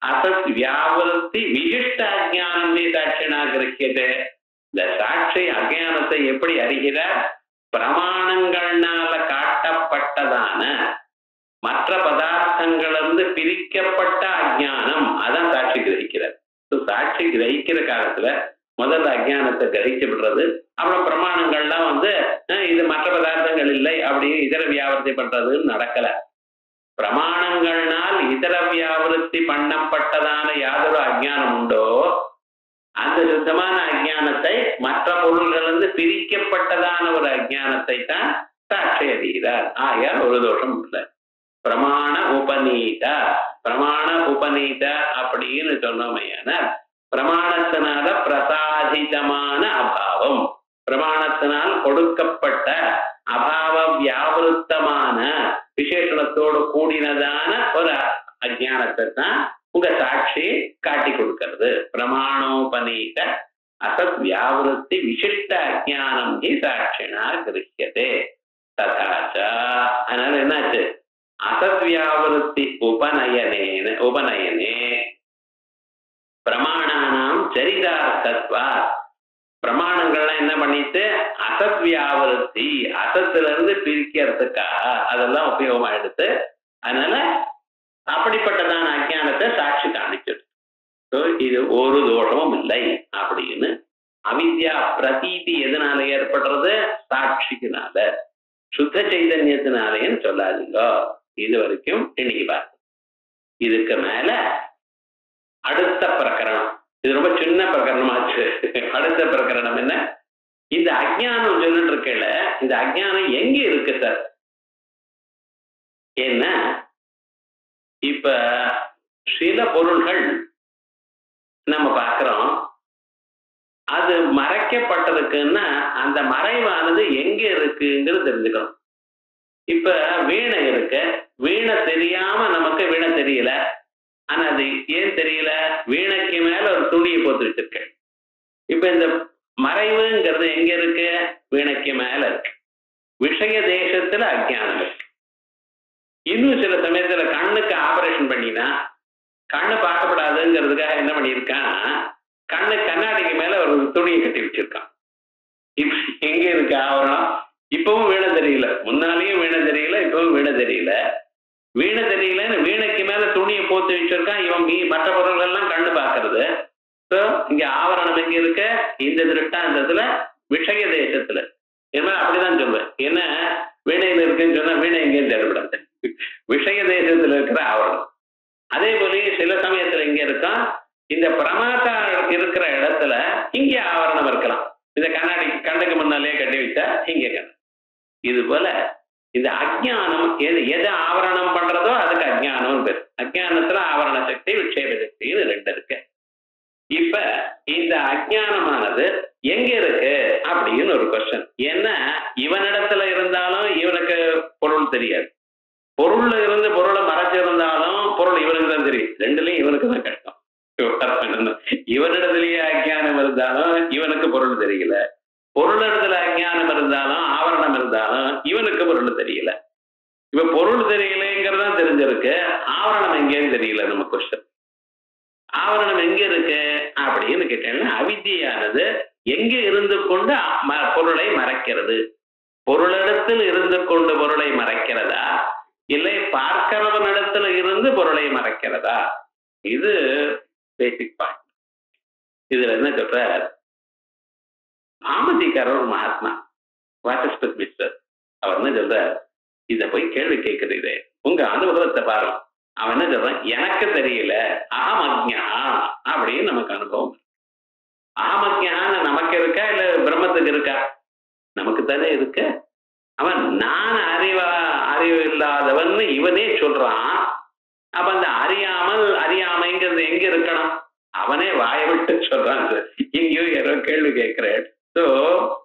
அசத் வியாவிருத்தி விசிஷ்ட அஜ்ஞானமே சாட்சினா கிரகியது. இந்த சாட்சி அஜ்ஞானத்தை எப்படி அறிகிறார், பிரமாணங்கள்னால பிரிக்கப்பட்டதான மற்ற பதார்த்தங்களிலிருந்து பிரிக்கப்பட்ட அஜ்ஞானம் அதான் சாட்சி கிரகிக்கிறார். சாட்சி கிரகிக்கிற காலத்துல முதல்ல அஜ்ஞானத்தை கிரகிச்சு விடுறது, அப்புறம் பிரமாணங்கள்லாம் இது மற்ற பதார்த்தங்கள் இல்லை அப்படின்னு இதர வியாபத்தி பண்றதுன்னு நடக்கல. பிரமாணங்கள்னால் இதர வியாவிருத்தி பண்ணப்பட்டதான யாதொரு அஜ்ஞானம் உண்டோ அந்த சுத்தமான அஜ்ஞானத்தை மற்ற பொருள்களிலிருந்து பிரிக்கப்பட்டதான ஒரு அஜ்ஞானத்தை தான் சாட்சி அறிகிறார். ஆயால் ஒரு தோஷம் இல்லை. பிரமாண உபநீத அப்படின்னு சொன்னோமையான பிரமாணத்தினால பிரசாதிதமான அபாவம், பிரமாணத்தினால் கொடுக்கப்பட்ட அபாவ வியாவிருத்தமான விசேஷணத்தோடு கூடினதான ஒரு அஜ்ஞானத்தை தான் உங்க சாட்சி காட்டி கொடுக்கிறது. பிரமாணோபநீத அசத் வியாவிருத்தி விசிஷ்ட அஜ்ஞானம் ஹி சாட்சினா கிருஹ்யதே ததாச்ச. அதனால என்னாச்சு, அசத் வியாவிருத்தி உபநயனே பிரமாணானாம் சரிதார்த்தத்வா. பிரமாணங்கள்லாம் என்ன பண்ணிட்டு அசத் வியாவிருத்தி அசத்துல இருந்து பிரிக்கிறதுக்காக அதெல்லாம் உபயோகமா எடுத்து அதனால அப்படிப்பட்டதான அஜ்ஞானத்தை சாட்சி காணிச்சிடும். இது ஒரு தோஷமும் இல்லை அப்படின்னு. அவித்யா பிரதீதி எதனால ஏற்படுறது? சாட்சிக்குனால, சுத்த சைதன்யத்தினாலேன்னு சொல்லாதீங்க. இது வரைக்கும் இன்னைக்கு பார்த்து இதுக்கு மேல அடுத்த பிரகரணம், இது ரொம்ப சின்ன பிரகரணமாச்சு. அடுத்த பிரகரணம் என்ன? இந்த அஜ்ஞானம் சொல்லிட்டு இருக்கல, இந்த அஜ்ஞானம் எங்க இருக்கு சார்? ஏன்னா இப்ப சில பொருள்கள் நம்ம பார்க்கிறோம், அது மறைக்கப்பட்டதுக்குன்னா அந்த மறைவானது எங்க இருக்குங்கிறது தெரிஞ்சுக்கணும். இப்ப வீணை இருக்கு, வீணை தெரியாம நமக்கு வீணை தெரியல. ஆனா அது ஏன் தெரியல? வீணைக்கு மேல ஒரு துணியை போட்டு வச்சிருக்க. இப்ப இந்த மறைவுங்கிறது எங்க இருக்கு? வீணைக்கு மேல இருக்கு. விஷய தேசத்துல அஜ்ஞானம் இருக்கு. இன்னும் சில சமயத்துல கண்ணுக்கு ஆபரேஷன் பண்ணினா கண்ணு பார்க்கப்படாதுங்கிறதுக்காக என்ன பண்ணியிருக்கான், கண்ணு கண்ணாடிக்கு மேல ஒரு துணியை கட்டி வச்சிருக்கான். இப்ப எங்க இருக்கு ஆவரணம்? இப்பவும் வீணை தெரியல, முன்னாலேயும் வீணை தெரியல, இப்பவும் வீணை தெரியல. வீணை தெரியலன்னு வீணைக்கு மேல துணியை போட்டு வச்சிருக்கான். இவன் மற்ற பொருள்கள் எல்லாம் கண்ணு பார்க்கறது. இங்க ஆவரணம் எங்க இருக்க? இந்த திருஷ்டாந்தத்துல விஷய தேசத்துல. என்ன அப்படிதான் சொல்லுவேன். என்ன வீணையில இருக்குன்னு சொன்னா வீணை எங்கேயும் தேவைப்படாது, விஷய தேசத்துல இருக்கிற ஆவரணம். அதே போல சில சமயத்துல இங்க இருக்கும், இந்த பிரமாதா இருக்கிற இடத்துல இங்க ஆவரணம் இருக்கலாம். இந்த கண்ணாடி கண்ணுக்கு முன்னாலே கட்டி வச்சா இங்க கண்ணு. இது போல இந்த அஜ்ஞானம் எது ஆவரணம் பண்றதோ அதுக்கு அஜ்ஞானம் பேர். அஜ்ஞானத்துல ஆவரண சக்தி விட்சேப சக்தின்னு ரெண்டு இருக்கு. இப்ப இந்த அஜ்ஞானமானது எங்க இருக்கு அப்படின்னு ஒரு கொஸ்டின். ஏன்னா இவனிடத்துல இருந்தாலும் இவனுக்கு பொருள் தெரியாது, பொருள்ல இருந்து பொருளை மறைச்சிருந்தாலும் பொருள் இவனுக்கு தான் தெரியும். ரெண்டுலயும் இவனுக்கு தான் கஷ்டம். இவனிடத்திலேயே அஜ்ஞானம் இருந்தாலும் இவனுக்கு பொருள் தெரியல, பொருளிடத்துல அஜ்ஞானம் இருந்தாலும் ஆவரணம் இருந்தாலும் இவனுக்கு பொருள் தெரியல. இப்ப பொருள் தெரியலங்கிறதா தெரிஞ்சிருக்கு, ஆவரணம் எங்கேன்னு தெரியல. நம்ம கொஸ்டின் ஆவரணம் எங்க இருக்கு அப்படின்னு கேட்டேன்னா, அவித்யானது எங்க இருந்து கொண்டு பொருளை மறைக்கிறது? பொருளிடத்தில் இருந்து கொண்டு பொருளை மறைக்கிறதா, இல்லை பார்க்கிறவனிடத்துல இருந்து பொருளை மறைக்கிறதா? இது பேசிக் பாயிண்ட். இதுல என்ன சொல்ற, பாமதிக்காரர் ஒரு மகாத்மா வாசஸ்பதி மிஸ்டர், அவர் என்ன சொல்ற, இத போய் கேள்வி கேட்கிறீரே, உங்க அனுபவத்தை பாருங்க. அவன் என்ன சொல்றான், எனக்கு தெரியல, அகமக்ஞா அப்படின்னு நமக்கு அனுபவம். அகமக்ஞான்னு நமக்கு இருக்கா இல்ல பிரம்மத்துக்கு இருக்கா? நமக்கு தானே இருக்கு. அவன் நான் அறிவு இல்லாதவன் இவனே சொல்றான். அப்ப அந்த அறியாமைங்கிறது எங்க இருக்கணும்? அவனே வாய விட்டு சொல்றான். இங்கேயோ யாரோ கேள்வி கேட்கிறேன். சோ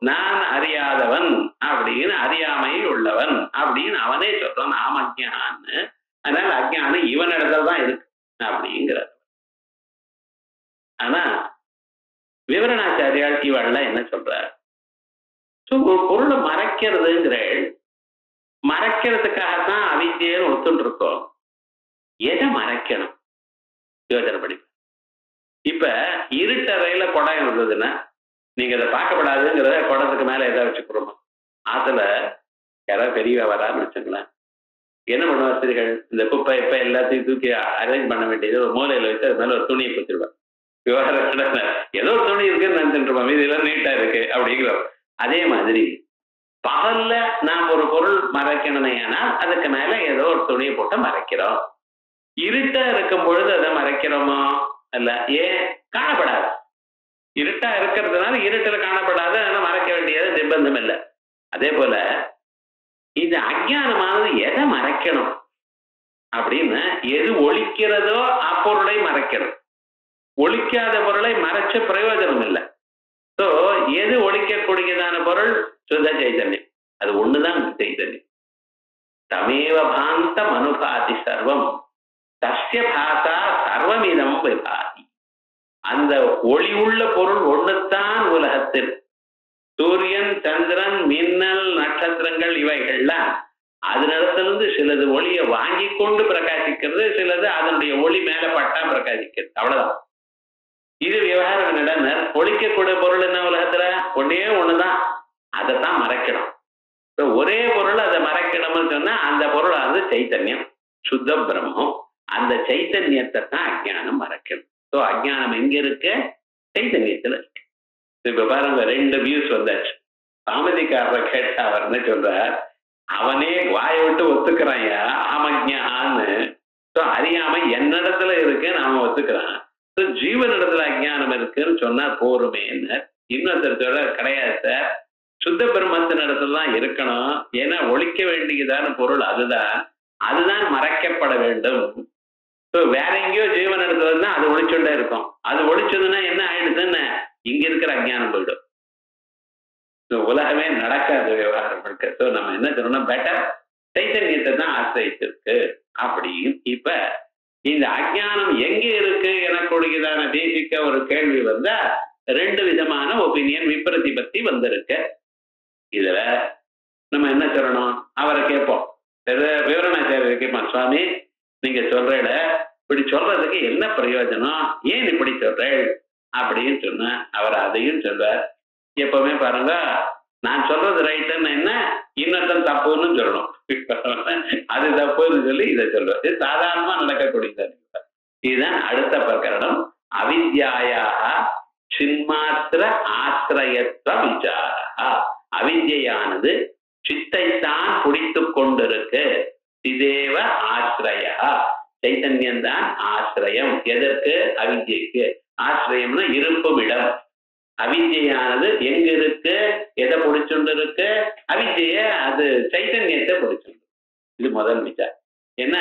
நான் அறியாதவன் அப்படின்னு, அறியாமை உள்ளவன் அப்படின்னு அவனே சொல்றான் ஆமஜான்னு. அதனால அஜ்ஞானம் இவனிடத்துல தான் இருக்கு அப்படிங்கிறார். ஆனா விவரணாச்சாரியால் இவள்லாம் என்ன சொல்றார், ஒரு பொருளை மறைக்கிறதுங்கிற மறைக்கிறதுக்காகத்தான் அவித்யன்னு ஒத்துட்டு இருக்கோம். எதை மறைக்கணும் யோசனை பண்ணி. இப்ப இருட்டறையில குடம் இருந்ததுன்னா நீங்க அதை பார்க்கப்படாதுங்கிறத குடத்துக்கு மேல எதை வச்சுக்கிறோம்? ஆத்துல யாராவது பெரியவா வரான்னு வச்சுங்களேன், என்ன பண்ணுவா ஸ்திரீகள்? இந்த குப்பை இப்ப எல்லாத்தையும் தூக்கி அரேஞ்ச் பண்ண வேண்டியது ஒரு மூலையில வச்சு அது மேல ஒரு துணியை குத்திருவான். விவகாரம் ஏதோ ஒரு துணி இருக்குன்னு நினைச்சுட்டு இருப்பான், மீதி எல்லாம் நீட்டா இருக்கு அப்படிங்கிறோம். அதே மாதிரி பகல்ல நாம் ஒரு பொருள் மறைக்கணும்னா அதுக்கு மேல ஏதோ ஒரு துணியை போட்டு மறைக்கிறோம். இருட்டா இருக்கும் பொழுது அதை மறைக்கிறோமோ? அல்ல. ஏன்? காணப்படாது. இருட்டா இருக்கிறதுனால இருட்டுல காணப்படாது, அதனால மறைக்க வேண்டியது நிர்பந்தம் இல்லை. அதே போல இந்த அஞ்ஞானமானது எதை மறைக்கணும் அப்படின்னு, எது ஒழிக்கிறதோ அப்பொருளை மறைக்கணும். ஒழிக்காத பொருளை மறைச்ச பிரயோஜனம் இல்லை. சோ எது ஒழிக்கக்கூடியதான பொருள்? சுத்த சைதன்யம். அது ஒண்ணுதான் சைதன்யம். தமேவ பாந்தம் அனுபாதி சர்வம் தஸ்ய பாசா சர்வமிதம் விபாதி. அந்த ஒளி உள்ள பொருள் ஒண்ணுத்தான் உலகத்தில். சூரியன், சந்திரன், மின்னல், நட்சத்திரங்கள் இவைகள்லாம் அதனிடத்திலிருந்து சிலது ஒளியை வாங்கி கொண்டு பிரகாசிக்கிறது, சிலது அதனுடைய ஒளி மேல பட்டா பிரகாசிக்கிறது. அவ்வளவுதான். இது விவகாரம். நடந்த ஒழிக்கக்கூடிய பொருள் என்ன உலகத்துல? ஒன்னே ஒண்ணுதான். அதைத்தான் மறைக்கணும். ஒரே பொருள் அதை மறைக்கணும்னு சொன்னா அந்த பொருள் வந்து சைத்தன்யம், சுத்த பிரம்மம். அந்த சைத்தன்யத்தை தான் அஜ்ஞானம் மறைக்கணும். ஸோ அஜ்ஞானம் எங்க இருக்கு? சைத்தன்யத்துல இருக்கு. இப்ப பாருங்க, 2 வியூஸ் வந்தாச்சு. சாமதிக்காரரை கேட்ட அவர் என்ன சொல்றார்? அவனே வாயை விட்டு ஒத்துக்கிறான் ஆமஜான்னு. அறியாம என்னிடத்துல இருக்கு நாம ஒத்துக்கிறான். ஜீவனிடத்துல அஜ்ஞானம் இருக்குன்னு சொன்னா போருமேன்னு. இன்னொருத்தர் சொல்ற கிடையாது சார், சுத்த பிரம்மத்தின் இடத்துல தான் இருக்கணும். ஏன்னா ஒழிக்க வேண்டியதான பொருள் அதுதான், அதுதான் மறைக்கப்பட வேண்டும். வேற எங்கேயோ ஜீவன் இடத்துல இருந்தா அது ஒழிச்சுட்டே இருக்கும். அது ஒழிச்சதுன்னா என்ன ஆயிடுதுன்னு, இங்க இருக்கிற அஜ்ஞானம் போயிடும். உலகமே நடக்காது விவகாரம் இருக்கு. ஸோ நம்ம என்ன சொல்லணும்? பெட்டர் சைத்தன்யத்தை தான் ஆசிரியிருக்கு அப்படின்னு. இப்ப இந்த அஜ்ஞானம் எங்க இருக்கு எனக்கூடியதான பேசிக்க ஒரு கேள்வி வந்தா 2 விதமான ஒப்பீனியன் விபரதிபத்தி வந்திருக்கு. இதுல நம்ம என்ன சொல்லணும்? அவரை கேட்போம், விவரணாச்சாரியரை கேட்போம், சுவாமி நீங்க சொல்றேட இப்படி சொல்றதுக்கு என்ன பிரயோஜனம், ஏன் இப்படி சொல்றேன் அப்படின்னு சொன்ன அவர் அதையும் சொல்றார். எப்பவுமே பாருங்க, நான் சொல்றது ரைட்டுன்னு என்ன, இன்னொருத்தன் தப்புன்னு சொல்லணும். அது தப்புன்னு சொல்லி இதை சொல்றது இது சாதாரணமா நடக்கக்கூடியது. இதுதான் அடுத்த பிரகரணம். அவித்யாயாக சின்மாத்திர ஆசிரயத்துவ விசாரா. அவித்யானது சித்தைத்தான் பிடித்து கொண்டிருக்கு. சிதேவ ஆசிரயா. சைத்தன்யம் தான் ஆசிரியம். எதற்கு? அவித்யைக்கு. ஆசிரியம்னா இருப்பும் இடம். அவித்யானது எங்க இருக்கு? எதை பிடிச்சுண்டு இருக்கு? அவித்ய அது சைத்தன்யத்தை பிடிச்சுண்டு. இது முதல் விசாரம். என்ன,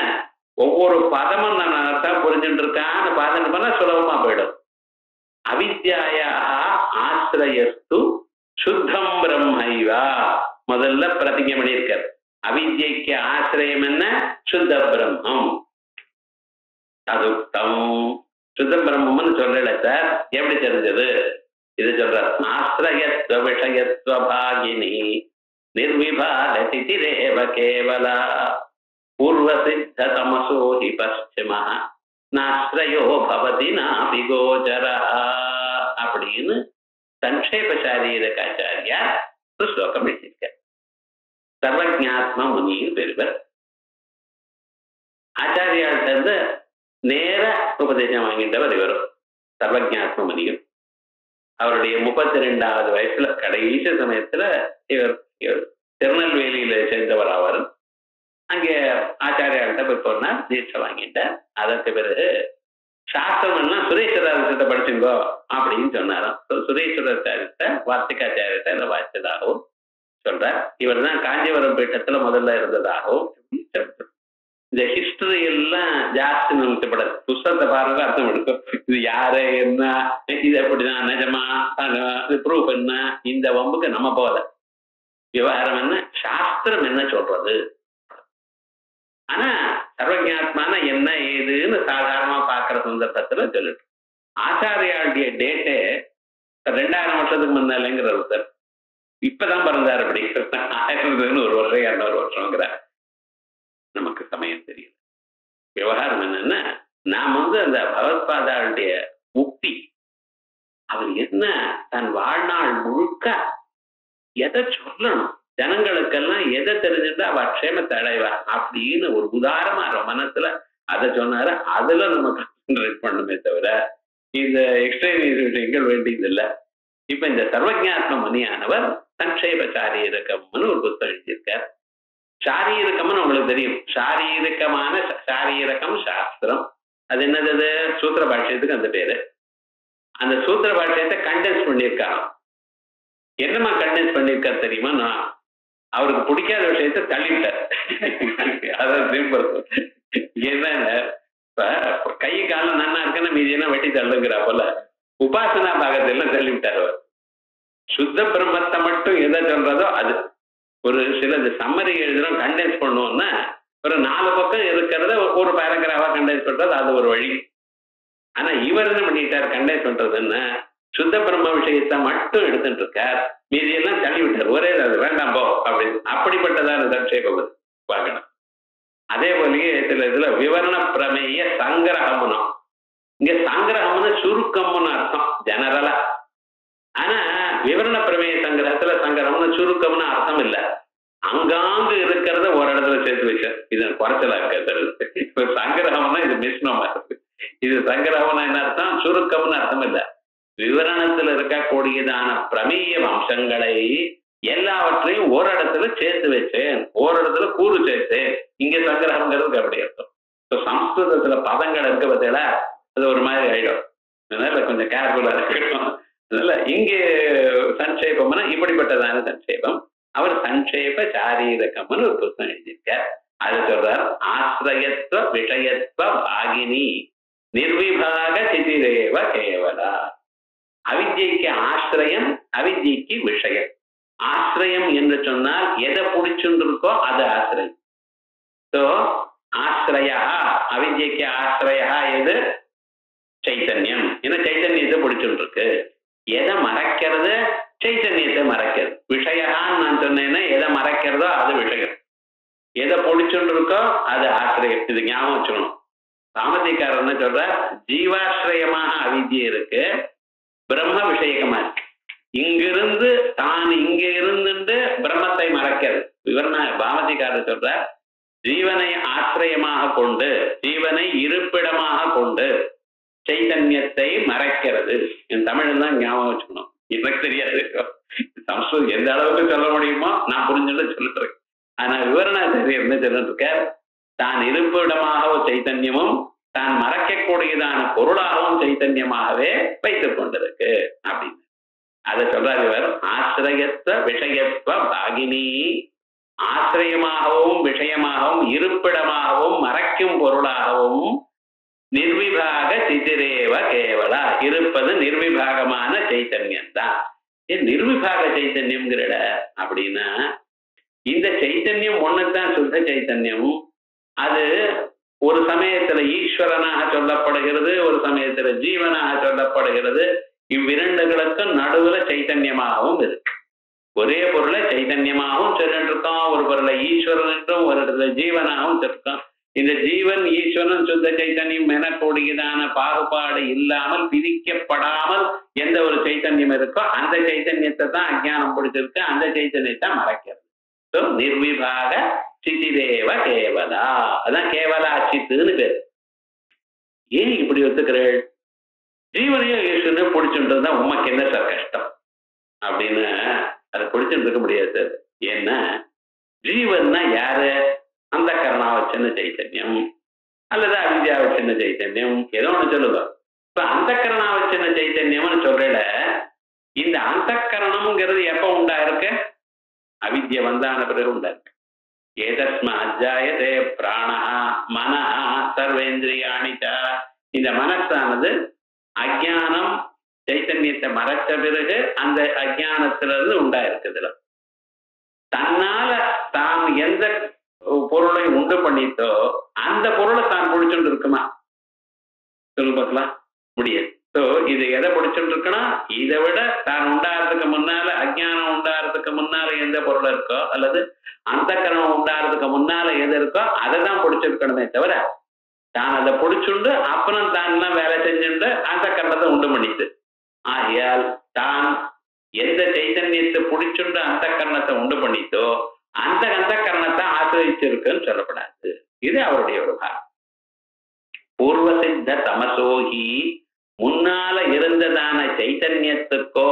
ஒவ்வொரு பதமும் நம்ம அர்த்தம் புரிஞ்சுட்டு இருக்கான்னு பார்த்துட்டு போனா சுலபமா போயிடும். அவித்யாயா ஆசிரியஸ்து சுத்தம் பிரம்மைவா. முதல்ல பிரதிஜை பண்ணியிருக்கார். அவித்யைக்கு ஆசிரியம் என்ன? சுத்த பிரம்மம். அதுக்தம். சுத்த பிரம்மம்னு சொல்லல சார், எப்படி தெரிஞ்சது? இது சொல்ற ஆசிரயத்வ விஷயத்வ பாகினி நிர்விபாதி திரேவ கேவலா பூர்வ சித்த தமசோ ஹி பশ্চিம நாஸ்ரயோ பவதி நாபி கோச்சரா அப்படின்னு சங்கேபசாரீரகாச்சாரியா ஒரு ஸ்லோகம் எழுதியிருக்க. சர்வஜாத்ம முனியின் பெருவர். ஆச்சாரியாட்ட இருந்து நேர உபதேசம் வாங்கிட்டவர் இவரும் சர்வஜாத்ம முனியும். அவருடைய 32வது வயசுல கடைசி சமயத்துல இவர் திருநெல்வேலியில சேர்ந்தவர் ஆவார். அங்கே ஆச்சாரியார்கிட்ட போய் போனார், தீட்சை வாங்கிட்டார். அதற்கு பிறகு சாஸ்திரம் எல்லாம் சுரேஸ்வராச்சாரியத்தை படிச்சுங்கோ அப்படின்னு சொன்னாராம். சுரேஸ்வராச்சாரியத்தை வார்த்திகாச்சாரியத்தை வாய்ச்சதாகவும் சொல்றார். இவர் தான் காஞ்சிபுரம் பீட்டத்துல முதல்ல இருந்ததாகவும். இந்த ஹிஸ்டரி எல்லாம் ஜாஸ்தி நமக்கு படாது. புஸ்தகத்தை பாருங்க, அர்த்தம் எடுக்கும். இது யாரு, என்ன, இது எப்படிதான், நிஜமா, ப்ரூஃப் என்ன, இந்த வம்புக்கு நம்ம போல. விவகாரம் என்ன, சாஸ்திரம் என்ன சொல்றது. ஆனா சர்வஜாத்மான என்ன ஏதுன்னு சாதாரணமா பாக்குற சந்தர்ப்பத்துல சொல்லிட்டு ஆச்சாரியாளுடைய டேட்டே 2000 வருஷத்துக்கு முன்னாலேங்கிறது சார். இப்பதான் பிறந்தாரு. அப்படி 100 வருஷம் 200 வருஷங்கிறார். நமக்கு சமயம் தெரியல. விவகாரம் என்னன்னா, நாம் அந்த பகவத்பாதாளுடைய முக்தி, அவர் என்ன தன் வாழ்நாள் முழுக்க எதை சொல்லணும், ஜனங்களுக்கெல்லாம் எதை தெரிஞ்சுட்டா அவ க்ஷேமத்தை அடைவா அப்படின்னு ஒரு உதாரணமா மனசுல அதை சொன்னாரு. அதுல நம்ம கான்சென்ட்ரேட் பண்ணுமே தவிர இந்த எக்ஸ்ட்ரீமியஸ் விஷயங்கள் வேண்டியது இல்லை. இப்ப இந்த சர்வஜாத்ம மணியானவர் சங்கேப சாரீரகம்னு ஒரு புத்தகம் எழுதியிருக்கார். சாரீரகம்னு உங்களுக்கு தெரியும். சாரீரகம் சாஸ்திரம். அது என்னது? சூத்திர பாஷ்யத்துக்கு அந்த பேரு. அந்த சூத்திர பாஷ்யத்தை கண்டென்ஸ் பண்ணியிருக்காங்க. என்னமா கண்டென்ஸ் பண்ணியிருக்காரு தெரியுமா? நான் அவருக்கு பிடிக்காத விஷயத்த தள்ளிவிட்டார். அதான் சிம்பிள். என்னன்னு இப்ப கை காலம் நன்னா இருக்குன்னா மீதி என்ன வெட்டி தள்ளுங்கிறா போல உபாசனா பாகத்தை எல்லாம் தள்ளிவிட்டார் அவர். சுத்த பிரம்மத்தை மட்டும் எதை சொல்றதோ அது. ஒரு சில சம்மரி எழுதுறோம், கண்டென்ஸ் பண்ணுவோம்னா ஒரு 4 பக்கம் இருக்கிறத ஒரு பேராகிராஃபா கண்டென்ஸ் பண்றது அது ஒரு வழி. ஆனா இவர் என்ன பண்ணிட்டார்? கண்டென்ஸ் பண்றதுன்னா சுத்த பிரம்ம விஷயத்தை மட்டும் எடுத்துட்டு இருக்கார், மீதியெல்லாம் தள்ளி விட்டார். ஒரே அது வேண்டாம் போ அப்படின்னு. அப்படிப்பட்டதான சங்கேபம் பார்க்கணும். அதே போலயே சில இதுல விவரண பிரமேய சங்கிரகம்னும். இங்க சங்கிரகம்னு சுருக்கம்னு அர்த்தம் ஜெனரலா. ஆனா விவரண பிரமேய சங்கிரகத்துல சங்கிரகம்னு சுருக்கம்னு அர்த்தம் இல்ல. அங்காங்கு இருக்கிறத ஒரு இடத்துல சேர்த்து வச்ச இது குறைச்சலா இருக்கிறது. இப்ப சங்கிரகம்னா இது மிஸ்னமா இருக்கு. இது சங்கிரகம்னா என்ன அர்த்தம்? சுருக்கம்னு அர்த்தம் இல்ல. விவரணத்துல இருக்கக்கூடியதான பிரமேய அம்சங்களை எல்லாவற்றையும் ஒரு இடத்துல சேர்த்து வச்சேன், ஒரு இடத்துல கூறு சேர்த்தேன். இங்க சங்கிரகம்ங்கிறதுக்கு அப்படி அர்த்தம். சம்ஸ்கிருதத்துல பதங்கள் இருக்க பார்த்தீங்களா, அது ஒரு மாதிரி ஆயிடும். அதனால கொஞ்சம் கேர்ஃபுல்லா இருக்கணும். அதனால இங்கே சங்கேபம்னா இப்படிப்பட்டதான சங்கேபம். அவர் சங்கேப சாரீரகம்னு ஒரு புத்தகம் எழுதியிருக்கார். அது சொல்றார், ஆசிரயத்துவ விஷயத்துவ பாகினி நிர்விபாக சிதிரேவ கேவலா. அவித்யைக்கு ஆசிரியம், அவித்யைக்கு விஷயம். ஆசிரியம் என்று சொன்னால் எதை பிடிச்சுட்டு இருக்கோ அது ஆசிரியம். ஸோ ஆசிரியா, அவித்யைக்கு ஆசிரியா எது? சைத்தன்யம். ஏன்னா சைத்தன்யத்தை பிடிச்சுட்டு இருக்கு. எதை மறைக்கிறது? சைத்தன்யத்தை மறைக்கிறது. விஷயான்னு நான் சொன்னேன்னா எதை மறைக்கிறதோ அது விஷயம். எதை பிடிச்சுட்டு இருக்கோ அது ஆசிரியம். இது ஞாபகம் வச்சுக்கணும். சாமத்தியக்காரர் என்ன சொல்ற? ஜீவாசிரியமாக அவித்யை இருக்கு, பிரம்ம விஷயமா இருக்கு. இங்கிருந்து தான் இங்க இருந்து பிரம்மத்தை மறைக்கிறது. விவரண பாமதிக்காரர் சொல்ற, ஜீவனை ஆசிரியமாக கொண்டு, ஜீவனை இருப்பிடமாக கொண்டு சைத்தன்யத்தை மறைக்கிறது. என் தமிழ் தான் ஞாபகம் வச்சுக்கணும். எனக்கு தெரியாது சம்ஸ்கிருதம் எந்த அளவுக்கு சொல்ல முடியுமோ நான் புரிஞ்சுட்டு சொல்லிட்டு. ஆனா விவரணாசிரியர் என்ன சொல்லிட்டு இருக்க, தான் இருப்பிடமாக சைத்தன்யமும் தான் மறைக்கக்கூடியதான பொருளாகவும் சைத்தன்யமாகவே வைத்துக் கொண்டிருக்கு அப்படின்னு அதை சொல்றாரு இவர். ஆசிரியத்துவ விஷயத்துவ பாகினி, ஆசிரியமாகவும் விஷயமாகவும் இருப்பிடமாகவும் மறைக்கும் பொருளாகவும் நிர்விபாக சிதிரேவ கேவலா, இருப்பது நிர்விபாகமான சைத்தன்யம் தான். நிர்விபாக சைத்தன்யம்ங்கிற அப்படின்னா இந்த சைத்தன்யம் ஒண்ணுதான் சுத்த சைத்தன்யம். அது ஒரு சமயத்துல ஈஸ்வரனாக சொல்லப்படுகிறது, ஒரு சமயத்துல ஜீவனாக சொல்லப்படுகிறது. இவ்விரண்டுகளுக்கும் நடுவுல சைத்தன்யமாகவும் இருக்கு. ஒரே பொருளை சைத்தன்யமாகவும் சொல்லிட்டு இருக்கோம், ஒரு பொருளை ஈஸ்வரன் என்றும் ஒரு இடத்துல ஜீவனாகவும் சொல்லிருக்கோம். இந்த ஜீவன் ஈஸ்வரன் சுத்த சைத்தன்யம் எனக்கூடியதான பாகுபாடு இல்லாமல் பிரிக்கப்படாமல் எந்த ஒரு சைத்தன்யம் இருக்கோ அந்த சைத்தன்யத்தை தான் அஜ்ஞானம் பிடிச்சிருக்கு, அந்த சைத்தன்யத்தை மறைக்கிறது. நிர்விபாக சிதிரேவ கேவலா, அதான் கேவலா அச்சித்துன்னு பேரு. ஏன் இப்படி ஒத்துக்கிறேள்? ஜீவனையும் ஈஸ்வரனையும் பிடிச்சுட்டு இருந்தா உமக்கு என்ன சார் கஷ்டம் அப்படின்னு அதை பிடிச்சுட்டு இருக்க முடியாது சார். ஏன்னா ஜீவன்னா யாரு? அந்த கரணாவச்சன சைத்தன்யம் அல்லது அவித்யாவச்சன சைத்தன்யம், ஏதோ ஒண்ணு சொல்லுங்க. இப்ப அந்த கரணாவச்சன சைத்தன்யம்னு சொல்றல, இந்த அந்த கரணம்ங்கிறது எப்ப உண்டாயிருக்கு? அவித்ய வந்தான பிறகு உண்டாயிருக்கு. ஏதஸ்மா அஜாயதே பிராணா மனஹ சர்வேந்திரியாணிச்சா. இந்த மனசானது அஜானம் சைத்தன்யத்தை மறைச்ச பிறகு அந்த அஜானத்திலிருந்து உண்டாயிருக்குதுல. தன்னால தான் எந்த பொருளை உண்டு பண்ணிட்டோ அந்த பொருளை தான் பிடிச்சுட்டு இருக்குமா? சொல்லு பார்க்கலாம். முடியாது. இது எதை பிடிச்சுட்டு இருக்கணும்? இதை விட தான் உண்டாகிறதுக்கு முன்னால, அஜ்ஞானம் உண்டாகிறதுக்கு முன்னால எந்த பொருள் இருக்கோ அல்லது அந்த கரணம் உண்டாகிறதுக்கு முன்னால எது இருக்கோ அதை தான் பிடிச்சிருக்கணுமே தவிர தான் அதை பிடிச்சுண்டு அப்புறம் தான் வேலை செஞ்சுட்டு அந்த கரணத்தை உண்டு பண்ணிட்டு. ஆகையால் தான் எந்த சைத்தன்யத்தை பிடிச்சுண்டு அந்த கரணத்தை உண்டு பண்ணித்தோ அந்த கரணத்தை ஆசிரியிருக்குன்னு சொல்லப்படாது. இது அவருடைய ஒரு பாகம். பூர்வசித்த தமசோகி முன்னால இருந்ததான சைத்தன்யத்துக்கோ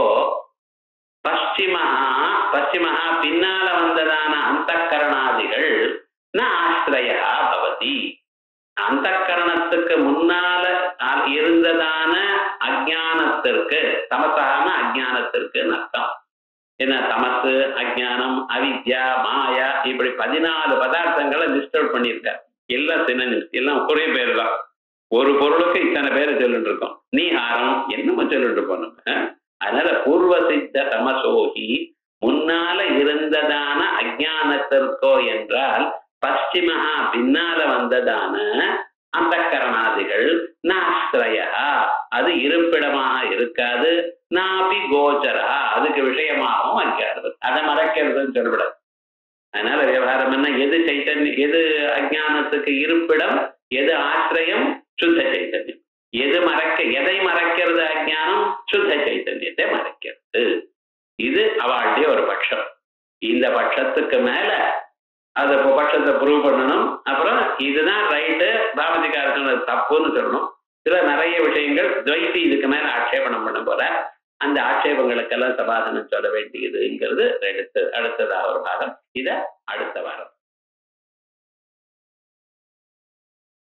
பশ্চিமஹா பின்னால வந்ததான அந்த கரணாதிகள் ந ஆசிரயா பவதி. அந்த கரணத்துக்கு முன்னால இருந்ததான அஜானத்திற்கு, தமசான அஜானத்திற்கு அர்த்தம் என்ன? தமசு, அஜானம், அவித்யா, மாயா, இப்படி 14 பதார்த்தங்களை லிஸ்ட் அவுட் பண்ணியிருக்கார். எல்லாம் சினனிம்ஸ், எல்லாம் ஒரே பேர் தான். ஒரு பொருளுக்கு இத்தனை பேரை சொல்லிட்டு இருக்கோம். நீஹாரம் என்னமோ சொல்லிட்டு இருப்போம் நம்ம. அதனால பூர்வசித்த தமசோகி முன்னால இருந்ததான அஜானத்திற்கோ என்றால் பশ্চিமஹா பின்னால வந்ததான அந்த கரணாதிகள் நாஸ்திரயா அது இருப்பிடமாக இருக்காது, நாபி கோச்சரா அதுக்கு விஷயமாகவும் இருக்காது. அதை மறைக்கிறதுன்னு சொல்லப்படாது. அதனால விவகாரம் என்ன? எது சைத்தன்யம், எது அஜானத்துக்கு இருப்பிடம், எது ஆசிரியம்? சுத்த சைத்தன்யம். எதை மறைக்கிறது அஜானம்? சுத்த சைத்தன்யத்தை மறைக்கிறது. இது அவளுடைய ஒரு பட்சம். இந்த பட்சத்துக்கு மேல அது பட்சத்தை ப்ரூவ் பண்ணணும். அப்புறம் இதுதான் ரைட்டு, பாமதிக்காரர்கள் தப்புன்னு சொல்லணும். இதுல நிறைய விஷயங்கள் துவைத்தி இதுக்கு மேல ஆட்சேபணம் பண்ண போற. அந்த ஆட்சேபங்களுக்கெல்லாம் சமாதானம் சொல்ல வேண்டியதுங்கிறது அடுத்ததாக ஒரு பாகம். இத அடுத்த வாரம்